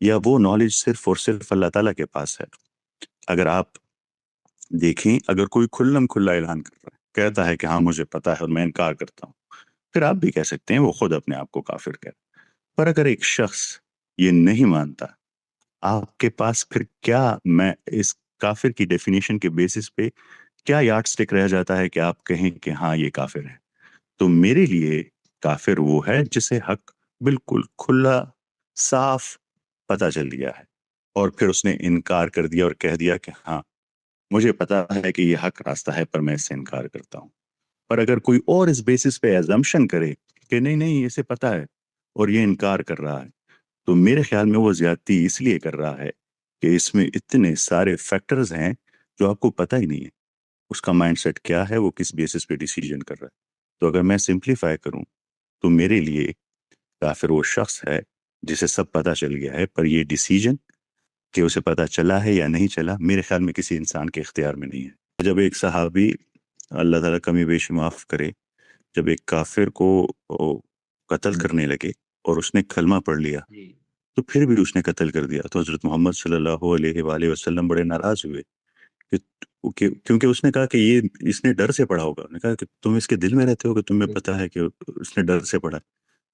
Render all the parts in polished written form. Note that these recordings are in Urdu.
یا وہ نالج صرف اور صرف اللہ تعالیٰ کے پاس ہے؟ اگر آپ دیکھیں، اگر کوئی کھلم کھلا اعلان کر رہا ہے، کہتا ہے کہ ہاں مجھے پتا ہے اور میں انکار کرتا ہوں، پھر آپ بھی کہہ سکتے ہیں وہ خود اپنے آپ کو کافر کہہ رہا ہے۔ پر اگر ایک شخص یہ نہیں مانتا، آپ کے پاس پھر کیا، میں اس کافر کی ڈیفینیشن کے بیسس پہ کیا یارڈ سٹک رہ جاتا ہے کہ آپ کہیں کہ ہاں یہ کافر ہے؟ تو میرے لیے کافر وہ ہے جسے حق بالکل کھلا صاف پتہ چل گیا ہے، اور پھر اس نے انکار کر دیا اور کہہ دیا کہ ہاں مجھے پتا ہے کہ یہ حق راستہ ہے پر میں اس سے انکار کرتا ہوں۔ پر اگر کوئی اور اس بیسس پہ ایزمپشن کرے کہ نہیں نہیں اسے پتا ہے اور یہ انکار کر رہا ہے، تو میرے خیال میں وہ زیادتی اس لیے کر رہا ہے کہ اس میں اتنے سارے فیکٹرز ہیں جو آپ کو پتہ ہی نہیں ہے اس کا مائنڈ سیٹ کیا ہے، وہ کس بیسس پہ ڈیسیجن کر رہا ہے۔ تو اگر میں سمپلیفائی کروں تو میرے لیے کافر وہ شخص ہے جسے سب پتہ چل گیا ہے، پر یہ ڈیسیجن کہ اسے پتہ چلا ہے یا نہیں چلا میرے خیال میں کسی انسان کے اختیار میں نہیں ہے۔ جب ایک صحابی، اللہ تعالیٰ کمی بیشی معاف کرے، جب ایک کافر کو قتل کرنے لگے اور اس نے کلمہ پڑھ لیا تو پھر بھی اس نے قتل کر دیا، تو حضرت محمد صلی اللہ علیہ وآلہ وسلم بڑے ناراض ہوئے کیونکہ اس نے کہا کہ یہ اس نے ڈر سے پڑھا ہوگا۔ نے کہا کہ تم اس کے دل میں رہتے ہو کہ تمہیں پتہ ہے کہ اس نے ڈر سے پڑھا،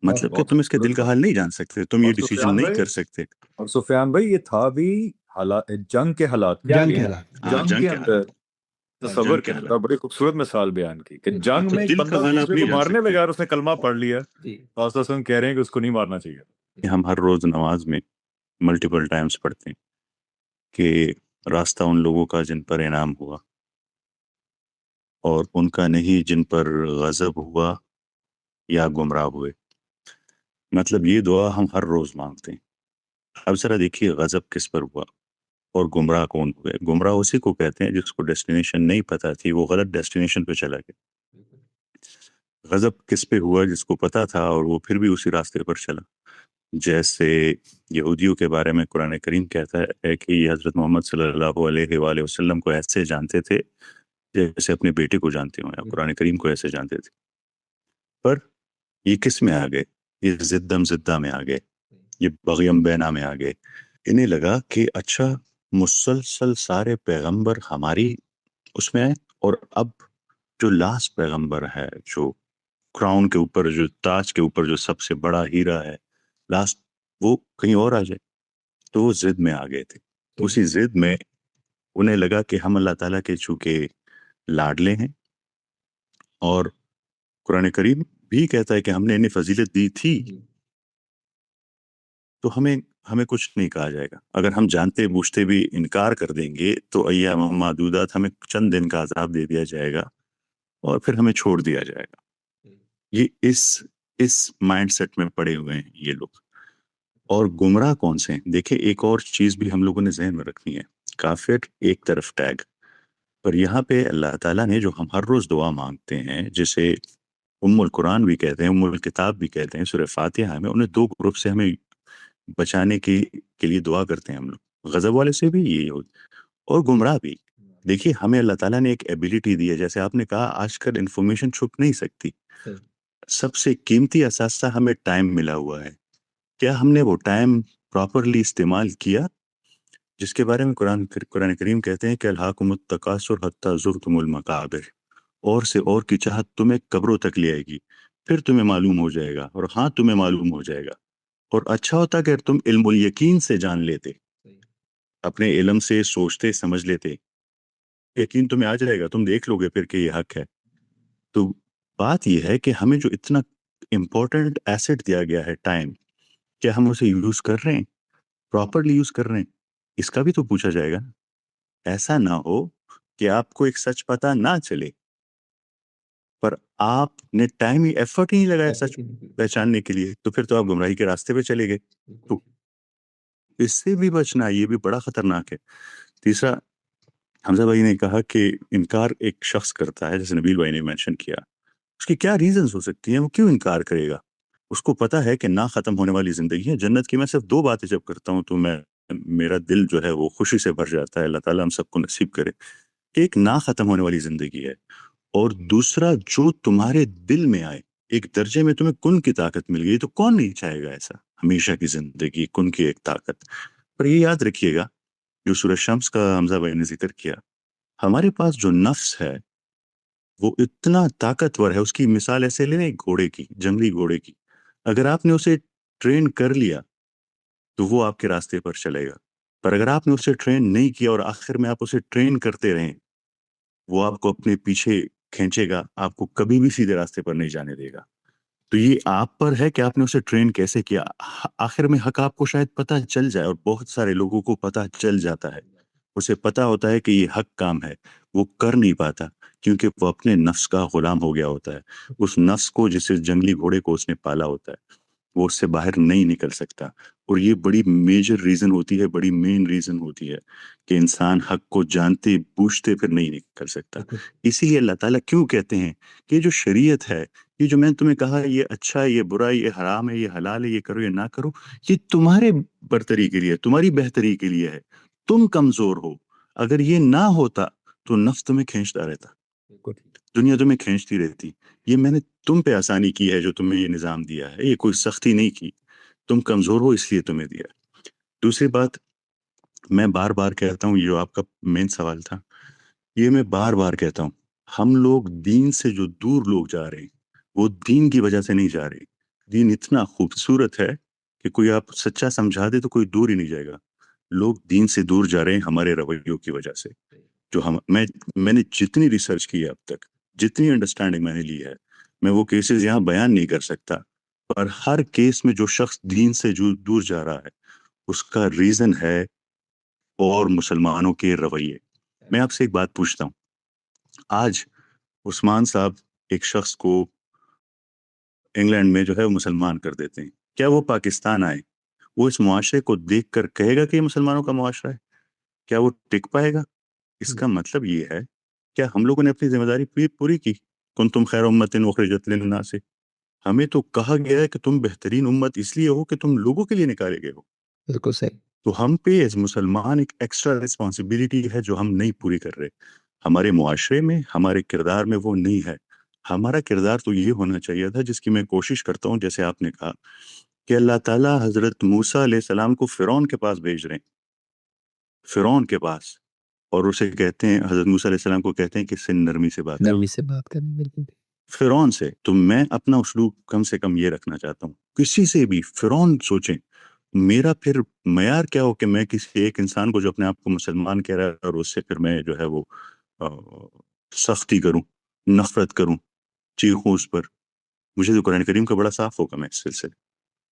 مطلب کہ تم اس کے دل کا حال نہیں جان سکتے، تم یہ ڈیسیجن نہیں کر سکتے۔ اور سفیان بھائی یہ تھا بھی جنگ کے حالات، جنگ کے حالات، جنگ کے اندر تصور کرتا، بڑی خوبصورت مثال بیان کی کہ جنگ میں دل کا حال آپ نہیں جان مارنے سکتے۔ لگا اور اس نے کلمہ پڑھ لیا، خاص طور سے کہہ رہے ہیں کہ اس کو نہیں مارنا چاہیے۔ ہم ہر روز نماز میں ملٹیپل ٹائمز پڑھتے ہیں کہ راستہ ان لوگوں کا جن پر انعام ہوا اور ان کا نہیں جن پر غضب ہوا یا گمراہ ہوئے۔ مطلب یہ دعا ہم ہر روز مانگتے ہیں۔ اب ذرا دیکھیے غضب کس پر ہوا اور گمراہ کون ہوئے؟ گمراہ اسی کو کہتے ہیں جس کو ڈیسٹینیشن نہیں پتہ تھی، وہ غلط ڈیسٹینیشن پہ چلا گیا۔ غضب کس پہ ہوا؟ جس کو پتہ تھا اور وہ پھر بھی اسی راستے پر چلا۔ جیسے یہودیوں کے بارے میں قرآن کریم کہتا ہے کہ یہ حضرت محمد صلی اللہ علیہ وآلہ وسلم کو ایسے جانتے تھے جیسے اپنے بیٹے کو جانتے ہوں، یا قرآن کریم کو ایسے جانتے تھے۔ پر یہ کس میں آ گئے؟ یہ زدم زدہ میں آ گئے، یہ بغیم بینا میں آ گئے۔ انہیں لگا کہ اچھا مسلسل سارے پیغمبر ہماری اس میں آئے، اور اب جو لاسٹ پیغمبر ہے، جو کراؤن کے اوپر، جو تاج کے اوپر جو سب سے بڑا ہیرا ہے لاسٹ، وہ کہیں اور آ جائے۔ تو وہ ضد میں آ گئے تھے۔ اسی ضد میں انہیں لگا کہ ہم اللہ تعالیٰ کے چونکہ لاڈلے ہیں، اور قرآن کریم بھی کہتا ہے کہ ہم نے انہیں فضیلت دی تھی، تو ہمیں کچھ نہیں کہا جائے گا۔ اگر ہم جانتے بوجھتے بھی انکار کر دیں گے تو ایام معدودات، ہمیں چند دن کا عذاب دے دیا جائے گا اور پھر ہمیں چھوڑ دیا جائے گا۔ یہ اس مائنڈ سیٹ میں پڑے ہوئے ہیں یہ لوگ۔ اور گمراہ کون سے ہیں؟ دیکھیں ایک اور چیز بھی ہم لوگوں نے ذہن میں رکھنی ہے۔ کافر ایک طرف ٹیگ، پر یہاں پہ اللہ تعالیٰ نے جو ہم ہر روز دعا مانگتے ہیں، جسے ام القرآن بھی کہتے ہیں، ام الکتاب بھی کہتے ہیں، سورہ فاتحہ میں، انہیں دو گروپ سے ہمیں بچانے کے لیے دعا کرتے ہیں ہم لوگ، غضب والے سے بھی یہ اور گمراہ بھی۔ دیکھیے ہمیں اللہ تعالیٰ نے ایک ایبیلٹی دی ہے، جیسے آپ نے کہا آج کل انفارمیشن چھپ نہیں سکتی۔ سب سے قیمتی اثاثہ ہمیں ٹائم ملا ہوا ہے، کیا ہم نے وہ ٹائم پراپرلی استعمال کیا؟ جس کے بارے میں قرآن کریم کہتے ہیں کہ الہاکم التکاثر حتی زرتم المقابر، اور سے اور کی چاہت تمہیں قبروں تک لے آئے گی، پھر تمہیں معلوم ہو جائے گا، اور ہاں تمہیں معلوم ہو جائے گا۔ اور اچھا ہوتا کہ تم علم الیقین سے جان لیتے، اپنے علم سے سوچتے سمجھ لیتے، یقین تمہیں آ جائے گا، تم دیکھ لو گے پھر کہ یہ حق ہے۔ تو بات یہ ہے کہ ہمیں جو اتنا امپورٹنٹ ایسٹ دیا گیا ہے ٹائم، کیا ہم اسے یوز کر رہے ہیں، پراپرلی یوز کر رہے ہیں؟ اس کا بھی تو پوچھا جائے گا۔ ایسا نہ ہو کہ آپ کو ایک سچ پتہ نہ چلے پر آپ نے ٹائم ہی ایفرٹ ہی نہیں لگایا سچ پہچاننے کے لیے، تو پھر تو آپ گمراہی کے راستے پہ چلے گئے۔ تو اس سے بھی بچنا یہ بھی بڑا خطرناک ہے۔ تیسرا، حمزہ بھائی نے کہا کہ انکار ایک شخص کرتا ہے، جیسے نبیل بھائی نے مینشن کیا، اس کی کیا ریزنز ہو سکتی ہیں؟ وہ کیوں انکار کرے گا؟ اس کو پتا ہے کہ نہ ختم ہونے والی زندگی ہے جنت کی۔ میں صرف دو باتیں جب کرتا ہوں تو میرا دل جو ہے وہ خوشی سے بھر جاتا ہے، اللہ تعالیٰ ہم سب کو نصیب کرے۔ ایک نہ ختم ہونے والی زندگی ہے، اور دوسرا جو تمہارے دل میں آئے، ایک درجے میں تمہیں کن کی طاقت مل گئی، تو کون نہیں چاہے گا ایسا؟ ہمیشہ کی زندگی، کن کی ایک طاقت. پر یہ یاد رکھیے گا جو سورہ شمس کا حمزہ بھائی نے ذکر کیا، ہمارے پاس جو نفس ہے وہ اتنا طاقتور ہے. اس کی مثال ایسے لیں ایک گھوڑے کی، جنگلی گھوڑے کی. اگر آپ نے اسے ٹرین کر لیا تو وہ آپ کے راستے پر چلے گا، پر اگر آپ نے اسے ٹرین نہیں کیا اور آخر میں آپ اسے ٹرین کرتے رہیں، وہ آپ کو اپنے پیچھے کھینچے گا، آپ کو کبھی بھی سیدھے راستے پر نہیں جانے دے گا. تو یہ آپ پر ہے کہ آپ نے اسے ٹرین کیسے کیا. آخر میں حق آپ کو شاید پتہ چل جائے، اور بہت سارے لوگوں کو پتہ چل جاتا ہے، اسے پتہ ہوتا ہے کہ یہ حق کام ہے، وہ کر نہیں پاتا کیونکہ وہ اپنے نفس کا غلام ہو گیا ہوتا ہے. اس نفس کو، جسے جنگلی گھوڑے کو اس نے پالا ہوتا ہے، وہ اس سے باہر نہیں نکل سکتا. اور یہ بڑی میجر ریزن ہوتی ہے، بڑی مین ریزن ہوتی ہے کہ انسان حق کو جانتے بوجھتے پھر نہیں نکل سکتا. اسی لیے اللہ تعالیٰ کیوں کہتے ہیں کہ یہ جو شریعت ہے، یہ جو میں نے تمہیں کہا یہ اچھا ہے، یہ برا ہے، یہ حرام ہے، یہ حلال ہے، یہ کرو یا نہ کرو، یہ تمہارے برتری کے لیے، تمہاری بہتری کے لیے ہے. تم کمزور ہو، اگر یہ نہ ہوتا تو نفس تمہیں کھینچتا رہتا، دنیا تمہیں کھینچتی رہتی. یہ میں نے تم پہ آسانی کی ہے جو تمہیں یہ نظام دیا ہے، یہ کوئی سختی نہیں کی. تم کمزور ہو اس لیے تمہیں دیا. دوسری بات میں بار بار کہتا ہوں، یہ جو آپ کا مین سوال تھا، یہ میں بار بار کہتا ہوں، ہم لوگ دین سے جو دور لوگ جا رہے ہیں وہ دین کی وجہ سے نہیں جا رہے. دین اتنا خوبصورت ہے کہ کوئی آپ سچا سمجھا دے تو کوئی دور ہی نہیں جائے گا. لوگ دین سے دور جا رہے ہیں ہمارے رویوں کی وجہ سے. جو میں نے جتنی ریسرچ کی ہے اب تک، جتنی انڈرسٹینڈنگ میں نے لی ہے، میں وہ کیسز یہاں بیان نہیں کر سکتا، پر ہر کیس میں جو شخص دین سے جو دور جا رہا ہے اس کا ریزن ہے اور مسلمانوں کے رویے. میں آپ سے ایک بات پوچھتا ہوں، آج عثمان صاحب ایک شخص کو انگلینڈ میں جو ہے وہ مسلمان کر دیتے ہیں، کیا وہ پاکستان آئے، وہ اس معاشرے کو دیکھ کر کہے گا کہ یہ مسلمانوں کا معاشرہ ہے؟ کیا وہ ٹک پائے گا؟ اس کا مطلب یہ ہے کیا ہم لوگوں نے اپنی ذمہ داری پوری کی؟ کنتم خیر امت اخرجت للناس، ہمیں تو کہا گیا ہے کہ تم بہترین امت اس لیے ہو کہ تم لوگوں کے لیے نکالے گئے ہو. بالکل صحیح. تو ہم پہ ایز مسلمان ایک ایکسٹرا رسپانسبلٹی ہے جو ہم نہیں پوری کر رہے. ہمارے معاشرے میں، ہمارے کردار میں وہ نہیں ہے. ہمارا کردار تو یہ ہونا چاہیے تھا جس کی میں کوشش کرتا ہوں، جیسے آپ نے کہا کہ اللہ تعالیٰ حضرت موسیٰ علیہ السلام کو فرعون کے پاس بھیج رہے ہیں، فرعون کے پاس، اور اسے کہتے ہیں، حضرت موسیٰ علیہ السلام کو کہتے ہیں کہ سے نرمی سے بات کریں. بالکل. فرعون سے. تو میں اپنا اسلوب کم سے کم یہ رکھنا چاہتا ہوں، کسی سے بھی فرعون سوچیں، میرا پھر معیار کیا ہو کہ میں کسی ایک انسان کو جو اپنے آپ کو مسلمان کہہ رہا ہے اور اس سے پھر میں جو ہے وہ سختی کروں، نفرت کروں، چیخوں اس پر. مجھے تو قرآن کریم کا بڑا صاف ہوگا میں اس سلسلے.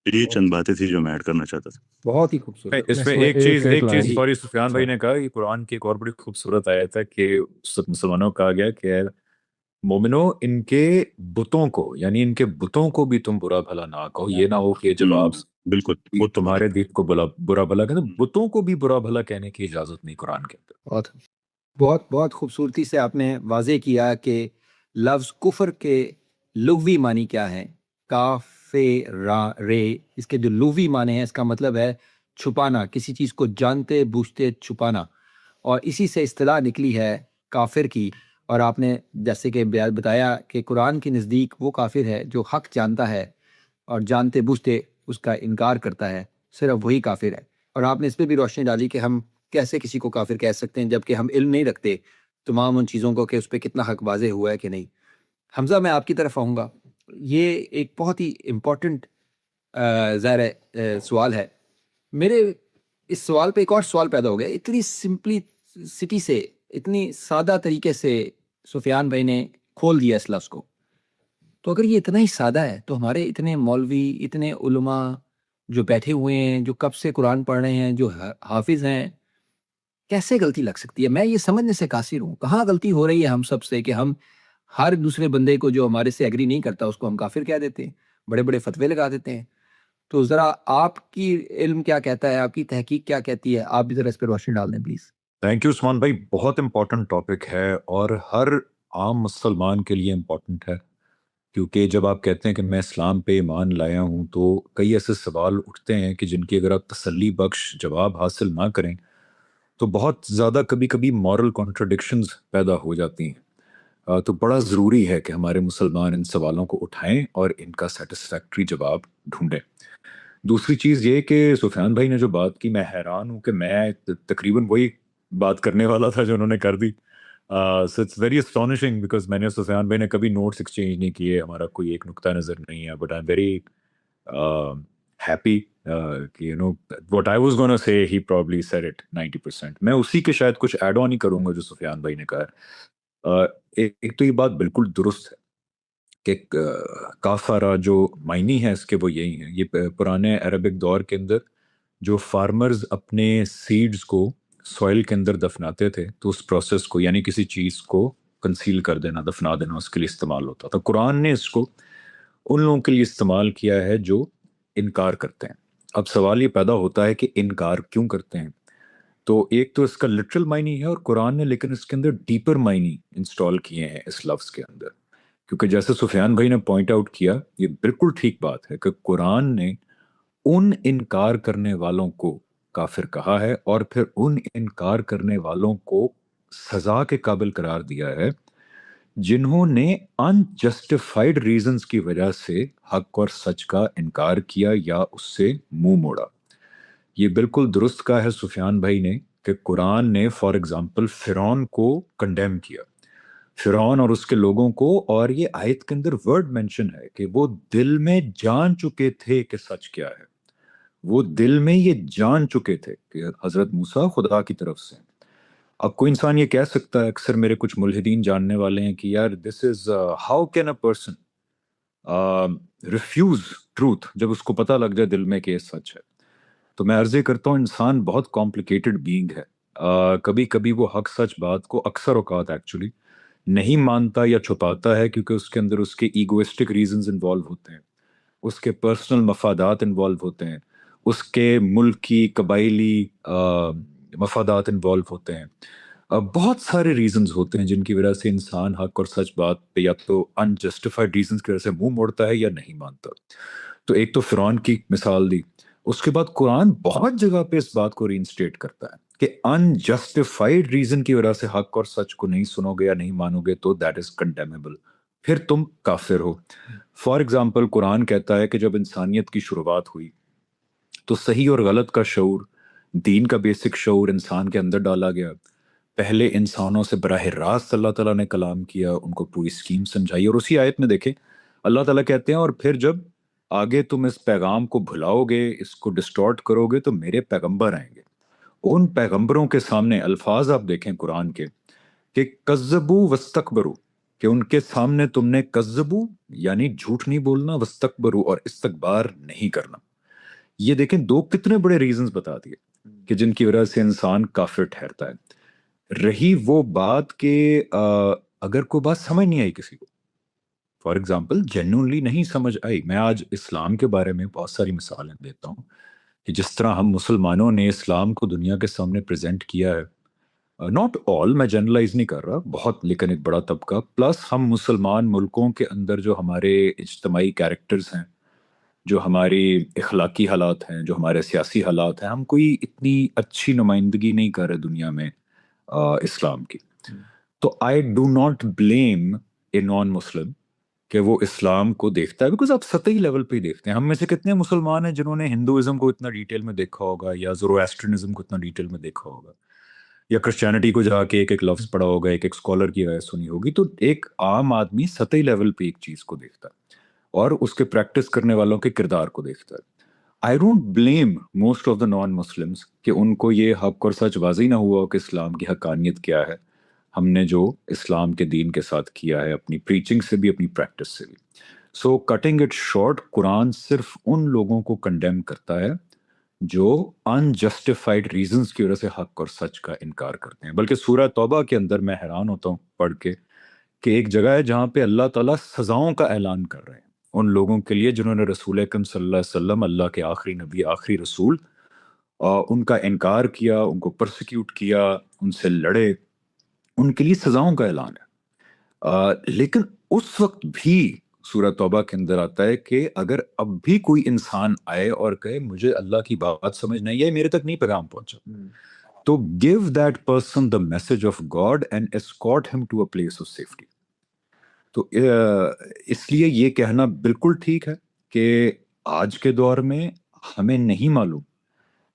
یہ چند باتیں تھی جو میں ایڈ کرنا چاہتا تھا. بہت ہی خوبصورت. اس میں ایک چیز سوری سفیان بھائی نے کہا کہ قرآن کی ایک اور بڑی خوبصورت آیت ہے کہ مسلمانوں کو کہا گیا کہ مومنو ان کے بتوں کو، یعنی ان کے بتوں کو بھی تم برا بھلا نہ کہو. یہ نہ ہو کہ جب آپ بالکل وہ تمہارے دین کو برا بھلا کہتے، بتوں کو بھی برا بھلا کہنے کی اجازت نہیں قرآن کے اندر. بہت بہت خوبصورتی سے آپ نے واضح کیا کہ لفظ کفر کے لغوی معنی کیا ہے. کاف را رے، اس کے جو لغوی معنی ہے، اس کا مطلب ہے چھپانا، کسی چیز کو جانتے بوجھتے چھپانا، اور اسی سے اصطلاح نکلی ہے کافر کی. اور آپ نے جیسے کہ بتایا کہ قرآن کے نزدیک وہ کافر ہے جو حق جانتا ہے اور جانتے بوجھتے اس کا انکار کرتا ہے، صرف وہی کافر ہے. اور آپ نے اس پہ بھی روشنی ڈالی کہ ہم کیسے کسی کو کافر کہہ سکتے ہیں جبکہ ہم علم نہیں رکھتے تمام ان چیزوں کو کہ اس پہ کتنا حق واضح ہوا ہے کہ نہیں. حمزہ، میں آپ کی طرف آؤں گا. یہ ایک بہت ہی امپورٹنٹ ظاہر سوال ہے. میرے اس سوال پہ ایک اور سوال پیدا ہو گیا. اتنی سمپلسٹی سے، اتنی سادہ طریقے سے سفیان بھائی نے کھول دیا اس لفظ کو. تو اگر یہ اتنا ہی سادہ ہے تو ہمارے اتنے مولوی، اتنے علماء جو بیٹھے ہوئے ہیں، جو کب سے قرآن پڑھ رہے ہیں، جو حافظ ہیں، کیسے غلطی لگ سکتی ہے؟ میں یہ سمجھنے سے قاصر ہوں کہاں غلطی ہو رہی ہے ہم سب سے کہ ہم ہر دوسرے بندے کو جو ہمارے سے ایگری نہیں کرتا اس کو ہم کافر کہہ دیتے ہیں، بڑے بڑے فتوے لگا دیتے ہیں. تو ذرا آپ کی علم کیا کہتا ہے، آپ کی تحقیق کیا کہتی ہے؟ آپ بھی ذرا اس پہ روشنی ڈال دیں پلیز. تھینک یو عثمان بھائی، بہت امپورٹنٹ ٹاپک ہے اور ہر عام مسلمان کے لیے امپورٹنٹ ہے، کیونکہ جب آپ کہتے ہیں کہ میں اسلام پہ ایمان لایا ہوں تو کئی ایسے سوال اٹھتے ہیں کہ جن کی اگر آپ تسلی بخش جواب حاصل نہ کریں تو بہت زیادہ کبھی کبھی مورل کانٹرڈکشنز پیدا ہو جاتی ہیں. تو بڑا ضروری ہے کہ ہمارے مسلمان ان سوالوں کو اٹھائیں اور ان کا سیٹسفیکٹری جواب ڈھونڈیں. دوسری چیز یہ کہ سفیان بھائی نے جو بات کی میں حیران ہوں کہ میں تقریباً وہی بات کرنے والا تھا جو انہوں نے کر دی. So it's very astonishing because میں نے سفیان بھائی نے کبھی نوٹس ایکسچینج نہیں کیے, ہمارا کوئی ایک نقطہ نظر نہیں ہے, but I am very happy کہ you know what I was gonna say ہی پرابلی سیڈ اٹ 90%. میں اسی کے شاید کچھ ایڈ آن ہی کروں گا جو سفیان بھائی نے کہا ہے. ایک تو یہ بات بالکل درست ہے کہ کافارہ جو معنی ہے اس کے وہ یہی ہیں. یہ پرانے عربک دور کے اندر جو فارمرز اپنے سیڈز کو سوائل کے اندر دفناتے تھے تو اس پروسیس کو یعنی کسی چیز کو کنسیل کر دینا, دفنا دینا, اس کے لیے استعمال ہوتا تھا. قرآن نے اس کو ان لوگوں کے لیے استعمال کیا ہے جو انکار کرتے ہیں. اب سوال یہ پیدا ہوتا ہے کہ انکار کیوں کرتے ہیں؟ تو ایک تو اس کا لٹرل معنی ہے اور قرآن نے لیکن اس کے اندر ڈیپر معنی انسٹال کیے ہیں اس لفظ کے اندر, کیونکہ جیسے سفیان بھائی نے پوائنٹ آؤٹ کیا یہ بالکل ٹھیک بات ہے کہ قرآن نے ان انکار کرنے والوں کو کافر کہا ہے اور پھر ان انکار کرنے والوں کو سزا کے قابل قرار دیا ہے جنہوں نے انجسٹیفائڈ ریزنز کی وجہ سے حق اور سچ کا انکار کیا یا اس سے منہ موڑا. یہ بالکل درست کہا ہے سفیان بھائی نے کہ قرآن نے فار ایگزامپل فرعون کو کنڈیم کیا, فرعون اور اس کے لوگوں کو, اور یہ آیت کے اندر ورڈ مینشن ہے کہ وہ دل میں جان چکے تھے کہ سچ کیا ہے. وہ دل میں یہ جان چکے تھے کہ حضرت موسیٰ خدا کی طرف سے. اب کوئی انسان یہ کہہ سکتا ہے, اکثر میرے کچھ ملحدین جاننے والے ہیں کہ یار this is how can a person refuse truth جب اس کو پتہ لگ جائے دل میں کہ یہ سچ ہے. تو میں عرض کرتا ہوں انسان بہت کمپلیکیٹڈ بینگ ہے. کبھی کبھی وہ حق سچ بات کو اکثر اوقات ایکچولی نہیں مانتا یا چھپاتا ہے کیونکہ اس کے اندر اس کے ایگوئسٹک ریزنز انوالو ہوتے ہیں, اس کے پرسنل مفادات انوالو ہوتے ہیں, اس کے ملکی قبائلی مفادات انوالو ہوتے ہیں. بہت سارے ریزنز ہوتے ہیں جن کی وجہ سے انسان حق اور سچ بات پہ یا تو انجسٹیفائڈ ریزنز کی وجہ سے منہ موڑتا ہے یا نہیں مانتا. تو ایک تو فرعون کی مثال دی, اس کے بعد قرآن بہت جگہ پہ اس بات کو رینسٹیٹ کرتا ہے کہ انجسٹیفائڈ ریزن کی وجہ سے حق اور سچ کو نہیں سنو گے یا نہیں مانو گے تو دیٹ از کنڈیمیبل, پھر تم کافر ہو. فار ایگزامپل قرآن کہتا ہے کہ جب انسانیت کی شروعات ہوئی تو صحیح اور غلط کا شعور, دین کا بیسک شعور انسان کے اندر ڈالا گیا. پہلے انسانوں سے براہ راست اللہ تعالیٰ نے کلام کیا, ان کو پوری اسکیم سمجھائی, اور اسی آیت میں دیکھیں اللہ تعالیٰ کہتے ہیں اور پھر جب آگے تم اس پیغام کو بھلاؤ گے, اس کو ڈسٹورٹ کرو گے تو میرے پیغمبر آئیں گے. ان پیغمبروں کے سامنے الفاظ آپ دیکھیں قرآن کے کہ کذبو وستکبرو, کہ ان کے سامنے تم نے کذبو یعنی جھوٹ نہیں بولنا, وستکبرو اور استکبار نہیں کرنا. یہ دیکھیں دو کتنے بڑے ریزنز بتا دیے کہ جن کی وجہ سے انسان کافر ٹھہرتا ہے. رہی وہ بات کہ اگر کوئی بات سمجھ نہیں آئی کسی کو, فار ایگزامپل جینوئنلی نہیں سمجھ آئی, میں آج اسلام کے بارے میں بہت ساری مثالیں دیتا ہوں کہ جس طرح ہم مسلمانوں نے اسلام کو دنیا کے سامنے پریزنٹ کیا ہے, ناٹ آل, میں جنرلائز نہیں کر رہا, بہت لیکن ایک بڑا طبقہ, پلس ہم مسلمان ملکوں کے اندر جو ہمارے اجتماعی کیریکٹرز ہیں, جو ہماری اخلاقی حالات ہیں, جو ہمارے سیاسی حالات ہیں, ہم کوئی اتنی اچھی نمائندگی نہیں کر رہے دنیا میں اسلام کی. تو آئی ڈو ناٹ بلیم اے نان مسلم کہ وہ اسلام کو دیکھتا ہے, بیکاز آپ سطحی لیول پہ ہی دیکھتے ہیں. ہم میں سے کتنے مسلمان ہیں جنہوں نے ہندوازم کو اتنا ڈیٹیل میں دیکھا ہوگا, یا زورواسٹرنزم کو اتنا ڈیٹیل میں دیکھا ہوگا, یا کرسچینٹی کو جا کے ایک ایک لفظ پڑھا ہوگا, ایک ایک اسکالر کی رائے سنی ہوگی. تو ایک عام آدمی سطحی لیول پہ ایک چیز کو دیکھتا ہے اور اس کے پریکٹس کرنے والوں کے کردار کو دیکھتا ہے. I don't blame most of the non Muslims کہ ان کو یہ حق اور سچ واضح نہ ہوا ہو کہ اسلام کی حقانیت کیا ہے. ہم نے جو اسلام کے دین کے ساتھ کیا ہے, اپنی پریچنگ سے بھی, اپنی پریکٹس سے بھی. سو کٹنگ اٹ شارٹ, قرآن صرف ان لوگوں کو کنڈیم کرتا ہے جو انجسٹیفائڈ ریزنز کی وجہ سے حق اور سچ کا انکار کرتے ہیں. بلکہ سورہ توبہ کے اندر میں حیران ہوتا ہوں پڑھ کے کہ ایک جگہ ہے جہاں پہ اللہ تعالیٰ سزاؤں کا اعلان کر رہے ہیں ان لوگوں کے لیے جنہوں نے رسول اکرم صلی اللہ علیہ وسلم, اللہ کے آخری نبی, آخری رسول, ان کا انکار کیا, ان کو پرسیکیوٹ کیا, ان سے لڑے. ان کے لیے سزاؤں کا اعلان ہے. لیکن اس وقت بھی سورہ توبہ کے اندر آتا ہے کہ اگر اب بھی کوئی انسان آئے اور کہے مجھے اللہ کی بات سمجھ نہیں آئی, میرے تک نہیں پیغام پہنچا, تو give that person the message of God and escort him to a place of safety. تو اس لیے یہ کہنا بالکل ٹھیک ہے کہ آج کے دور میں ہمیں نہیں معلوم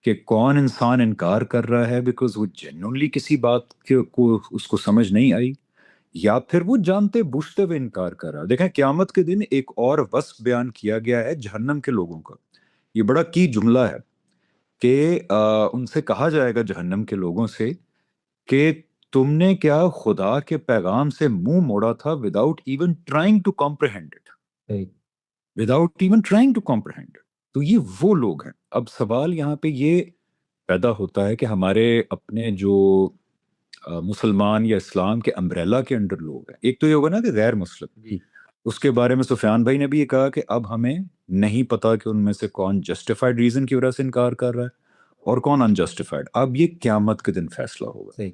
کہ کون انسان انکار کر رہا ہے بیکاز وہ جنرلی کسی بات کو اس کو سمجھ نہیں آئی، یا پھر وہ جانتے بوجھتے ہوئے انکار کر رہا ہے۔ دیکھیں قیامت کے دن ایک اور وصف بیان کیا گیا ہے جہنم کے لوگوں کا، یہ بڑا کی جملہ ہے کہ ان سے کہا جائے گا جہنم کے لوگوں سے کہ تم نے کیا خدا کے پیغام سے منہ موڑا تھا without even trying to comprehend it, without even trying to comprehend it. تو یہ وہ لوگ ہیں۔ اب سوال یہاں پہ یہ پیدا ہوتا ہے کہ ہمارے اپنے جو مسلمان یا اسلام کے امبریلا کے انڈر لوگ ہیں، ایک تو یہ ہوگا نا کہ غیر مسلم، اس کے بارے میں سفیان بھائی نے بھی یہ کہا کہ اب ہمیں نہیں پتا کہ ان میں سے کون جسٹیفائڈ ریزن کی وجہ سے انکار کر رہا ہے اور کون انجسٹیفائڈ۔ اب یہ قیامت کے دن فیصلہ ہوگا،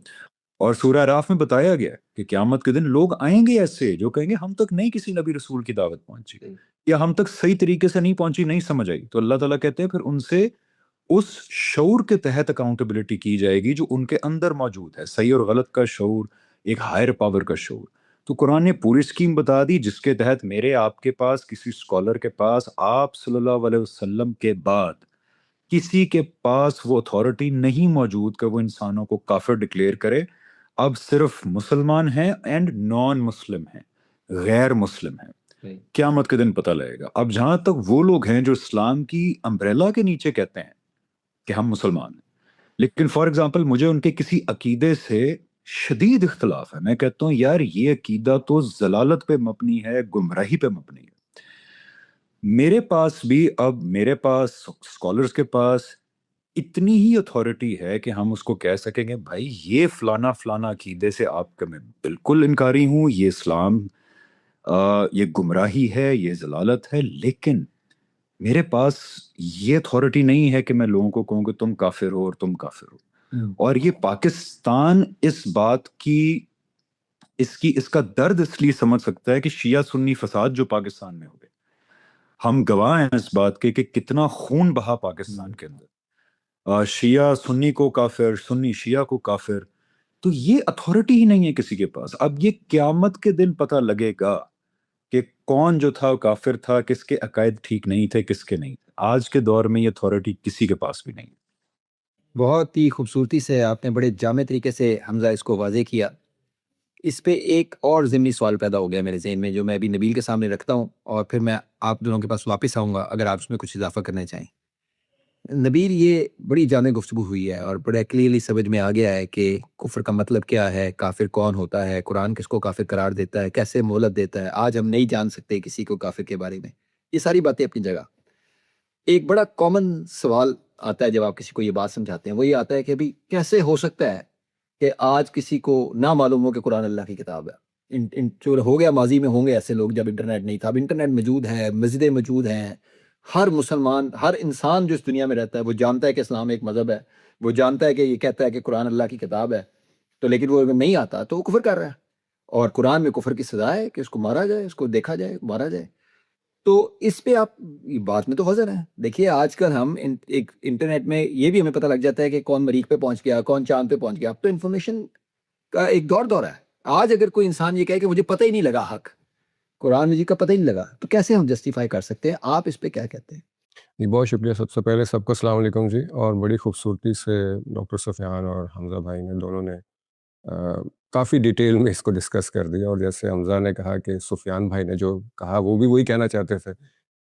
اور سورہ اعراف میں بتایا گیا ہے کہ قیامت کے دن لوگ آئیں گے ایسے جو کہیں گے ہم تک نہیں کسی نبی رسول کی دعوت پہنچی، یا ہم تک صحیح طریقے سے نہیں پہنچی، نہیں سمجھ آئی، تو اللہ تعالیٰ کہتے ہیں پھر ان سے اس شعور کے تحت اکاؤنٹیبلٹی کی جائے گی جو ان کے اندر موجود ہے، صحیح اور غلط کا شعور، ایک ہائر پاور کا شعور۔ تو قرآن نے پوری اسکیم بتا دی جس کے تحت میرے آپ کے پاس، کسی اسکالر کے پاس، آپ صلی اللہ علیہ وسلم کے بعد کسی کے پاس وہ اتھارٹی نہیں موجود کہ وہ انسانوں کو کافر ڈکلیئر کرے۔ اب صرف مسلمان ہیں اینڈ نان مسلم ہیں، غیر مسلم ہیں، قیامت کے دن پتہ لگے گا۔ اب جہاں تک وہ لوگ ہیں جو اسلام کی امبریلا کے نیچے کہتے ہیں کہ ہم مسلمان ہیں، لیکن فار ایگزامپل مجھے ان کے کسی عقیدے سے شدید اختلاف ہے، میں کہتا ہوں یار یہ عقیدہ تو ضلالت پہ مبنی ہے، گمراہی پہ مبنی ہے۔ میرے پاس بھی، اب میرے پاس اسکالرس کے پاس اتنی ہی اتھارٹی ہے کہ ہم اس کو کہہ سکیں گے بھائی یہ فلانا فلانا عقیدے سے آپ کا میں بالکل انکاری ہوں، یہ اسلام یہ گمراہی ہے، یہ ضلالت ہے، لیکن میرے پاس یہ اتھارٹی نہیں ہے کہ میں لوگوں کو کہوں کہ تم کافر ہو اور تم کافر ہو۔ اور یہ پاکستان اس بات کی اس کا درد اس لیے سمجھ سکتا ہے کہ شیعہ سنی فساد جو پاکستان میں ہو گئے، ہم گواہ ہیں اس بات کے کہ کتنا خون بہا پاکستان کے اندر، شیعہ سنی کو کافر، سنی شیعہ کو کافر، تو یہ اتھارٹی ہی نہیں ہے کسی کے پاس۔ اب یہ قیامت کے دن پتہ لگے گا کہ کون جو تھا وہ کافر تھا، کس کے عقائد ٹھیک نہیں تھے، کس کے نہیں تھے۔ آج کے دور میں یہ اتھارٹی کسی کے پاس بھی نہیں ہے۔ بہت ہی خوبصورتی سے آپ نے بڑے جامع طریقے سے حمزہ اس کو واضح کیا۔ اس پہ ایک اور ضمنی سوال پیدا ہو گیا میرے ذہن میں جو میں ابھی نبیل کے سامنے رکھتا ہوں، اور پھر میں آپ دونوں کے پاس واپس آؤں گا اگر آپ اس میں کچھ اضافہ کرنا چاہیں۔ نبیل، یہ بڑی جامع گفتگو ہوئی ہے اور بڑا کلیئرلی سمجھ میں آ گیا ہے کہ کفر کا مطلب کیا ہے، کافر کون ہوتا ہے، قرآن کس کو کافر قرار دیتا ہے، کیسے مہلت دیتا ہے۔ آج ہم نہیں جان سکتے کسی کو کافر کے بارے میں، یہ ساری باتیں اپنی جگہ۔ ایک بڑا کامن سوال آتا ہے جب آپ کسی کو یہ بات سمجھاتے ہیں، وہ یہ آتا ہے کہ ابھی کیسے ہو سکتا ہے کہ آج کسی کو نہ معلوم ہو کہ قرآن اللہ کی کتاب ہے۔ جو ہو گیا ماضی میں ہوں گے ایسے لوگ جب انٹرنیٹ نہیں تھا، اب انٹرنیٹ موجود ہے، مسجدیں موجود ہیں، ہر مسلمان، ہر انسان جو اس دنیا میں رہتا ہے وہ جانتا ہے کہ اسلام ایک مذہب ہے، وہ جانتا ہے کہ یہ کہتا ہے کہ قرآن اللہ کی کتاب ہے، تو لیکن وہ اگر نہیں آتا تو وہ کفر کر رہا ہے، اور قرآن میں کفر کی سزا ہے کہ اس کو مارا جائے، اس کو دیکھا جائے، مارا جائے۔ تو اس پہ آپ بات میں تو وزن ہے۔ دیکھیے آج کل ہم ایک انٹرنیٹ میں یہ بھی ہمیں پتہ لگ جاتا ہے کہ کون مریخ پہ پہنچ گیا، کون چاند پہ پہنچ گیا۔ اب تو انفارمیشن کا ایک دور ہے۔ آج اگر کوئی انسان یہ کہے کہ مجھے پتہ ہی نہیں لگا حق، قرآن مجید کا پتہ ہی نہیں لگا، تو کیسے ہم جسٹیفائی کر سکتے ہیں؟ آپ اس پہ کیا کہتے ہیں؟ جی بہت شکریہ۔ سب سے پہلے سب کو السلام علیکم جی، اور بڑی خوبصورتی سے ڈاکٹر سفیان اور حمزہ بھائی نے دونوں نے کافی ڈیٹیل میں اس کو ڈسکس کر دیا، اور جیسے حمزہ نے کہا کہ سفیان بھائی نے جو کہا وہ بھی وہی کہنا چاہتے تھے،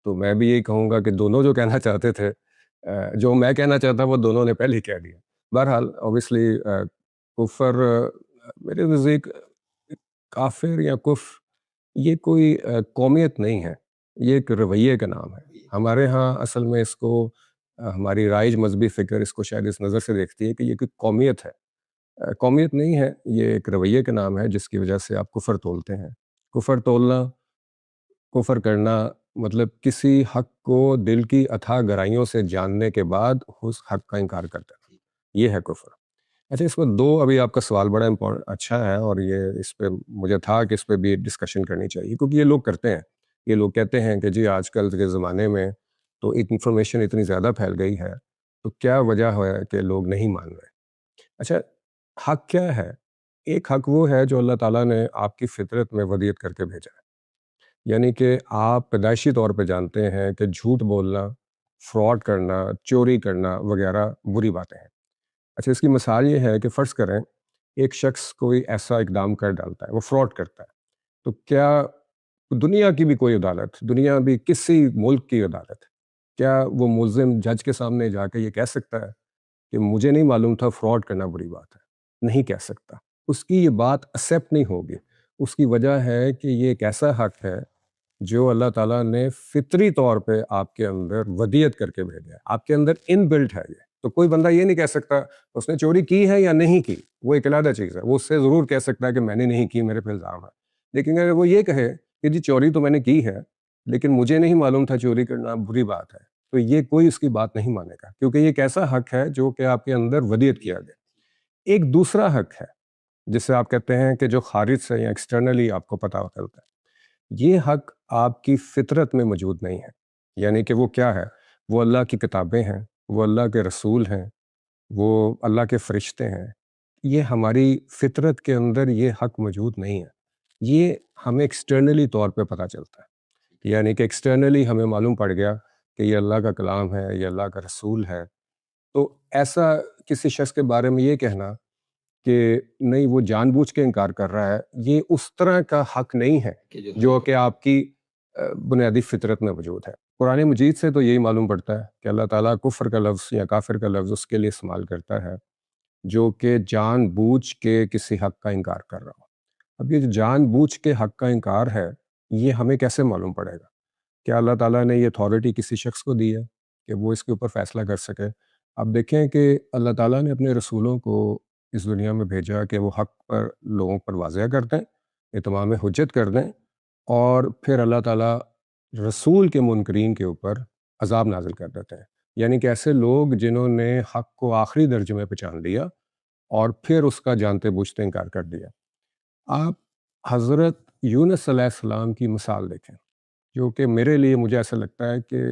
تو میں بھی یہی کہوں گا کہ دونوں جو کہنا چاہتے تھے، جو میں کہنا چاہتا وہ دونوں نے پہلے ہی کہہ دیا۔ بہرحال اوبیسلی کفر میرے نزدیک کافر یا کفر یہ کوئی قومیت نہیں ہے، یہ ایک رویے کا نام ہے۔ ہمارے ہاں اصل میں اس کو ہماری رائج مذہبی فکر اس کو شاید اس نظر سے دیکھتی ہے کہ یہ کوئی قومیت ہے۔ قومیت نہیں ہے، یہ ایک رویے کا نام ہے جس کی وجہ سے آپ کفر تولتے ہیں۔ کفر تولنا، کفر کرنا مطلب کسی حق کو دل کی اتھاہ گہرائیوں سے جاننے کے بعد اس حق کا انکار کرتا ہے، یہ ہے کفر۔ اچھا، اس میں ابھی آپ کا سوال بڑا اچھا ہے، اور یہ اس پہ مجھے تھا کہ اس پہ بھی ڈسکشن کرنی چاہیے، کیونکہ یہ لوگ کرتے ہیں، یہ لوگ کہتے ہیں کہ جی آج کل کے زمانے میں تو انفارمیشن اتنی زیادہ پھیل گئی ہے، تو کیا وجہ ہے کہ لوگ نہیں مان رہے۔ اچھا، حق کیا ہے؟ ایک حق وہ ہے جو اللہ تعالیٰ نے آپ کی فطرت میں ودیعت کر کے بھیجا ہے، یعنی کہ آپ پیدائشی طور پہ جانتے ہیں کہ جھوٹ بولنا فراڈ کرنا، چوری کرنا وغیرہ بری باتیں ہیں۔ اچھا، اس کی مثال یہ ہے کہ فرض کریں ایک شخص کوئی ایسا اقدام کر ڈالتا ہے، وہ فراڈ کرتا ہے، تو کیا دنیا کی بھی کوئی عدالت، دنیا بھی کسی ملک کی عدالت، کیا وہ ملزم جج کے سامنے جا کے یہ کہہ سکتا ہے کہ مجھے نہیں معلوم تھا فراڈ کرنا بری بات ہے؟ نہیں کہہ سکتا۔ اس کی یہ بات ایکسیپٹ نہیں ہوگی۔ اس کی وجہ ہے کہ یہ ایک ایسا حق ہے جو اللہ تعالیٰ نے فطری طور پہ آپ کے اندر ودیت کر کے بھیجا ہے، آپ کے اندر ان بلٹ ہے یہ۔ تو کوئی بندہ یہ نہیں کہہ سکتا اس نے چوری کی ہے یا نہیں کی، وہ ایک علیحدہ چیز ہے، وہ اس سے ضرور کہہ سکتا ہے کہ میں نے نہیں کی، میرے پہ الزام ہے۔ لیکن اگر وہ یہ کہے کہ جی چوری تو میں نے کی ہے لیکن مجھے نہیں معلوم تھا چوری کرنا بری بات ہے، تو یہ کوئی اس کی بات نہیں مانے گا، کیونکہ یہ ایک ایسا حق ہے جو کہ آپ کے اندر ودیت کیا گیا۔ ایک دوسرا حق ہے جسے آپ کہتے ہیں کہ جو خارج سے یا ایکسٹرنلی آپ کو پتہ چلتا ہے، یہ حق آپ کی فطرت میں موجود نہیں ہے۔ یعنی کہ وہ کیا ہے؟ وہ اللہ کی کتابیں ہیں، وہ اللہ کے رسول ہیں، وہ اللہ کے فرشتے ہیں۔ یہ ہماری فطرت کے اندر یہ حق موجود نہیں ہے، یہ ہمیں ایکسٹرنلی طور پہ پتہ چلتا ہے۔ یعنی کہ ایکسٹرنلی ہمیں معلوم پڑ گیا کہ یہ اللہ کا کلام ہے، یہ اللہ کا رسول ہے۔ تو ایسا کسی شخص کے بارے میں یہ کہنا کہ نہیں وہ جان بوجھ کے انکار کر رہا ہے، یہ اس طرح کا حق نہیں ہے جو کہ آپ کی بنیادی فطرت میں موجود ہے۔ قرآن مجید سے تو یہی معلوم پڑتا ہے کہ اللہ تعالیٰ کفر کا لفظ یا کافر کا لفظ اس کے لیے استعمال کرتا ہے جو کہ جان بوجھ کے کسی حق کا انکار کر رہا ہو۔ اب یہ جو جان بوجھ کے حق کا انکار ہے، یہ ہمیں کیسے معلوم پڑے گا؟ کیا اللہ تعالیٰ نے یہ اتھارٹی کسی شخص کو دی ہے کہ وہ اس کے اوپر فیصلہ کر سکے؟ آپ دیکھیں کہ اللہ تعالیٰ نے اپنے رسولوں کو اس دنیا میں بھیجا کہ وہ حق پر لوگوں پر واضح کر دیں، اتمام حجت کر دیں، اور پھر اللہ تعالیٰ رسول کے منکرین کے اوپر عذاب نازل کر دیتے ہیں۔ یعنی کہ ایسے لوگ جنہوں نے حق کو آخری درجے میں پہچان لیا اور پھر اس کا جانتے بوجھتے انکار کر دیا۔ آپ حضرت یونس علیہ السلام کی مثال دیکھیں، جو کہ میرے لیے مجھے ایسا لگتا ہے کہ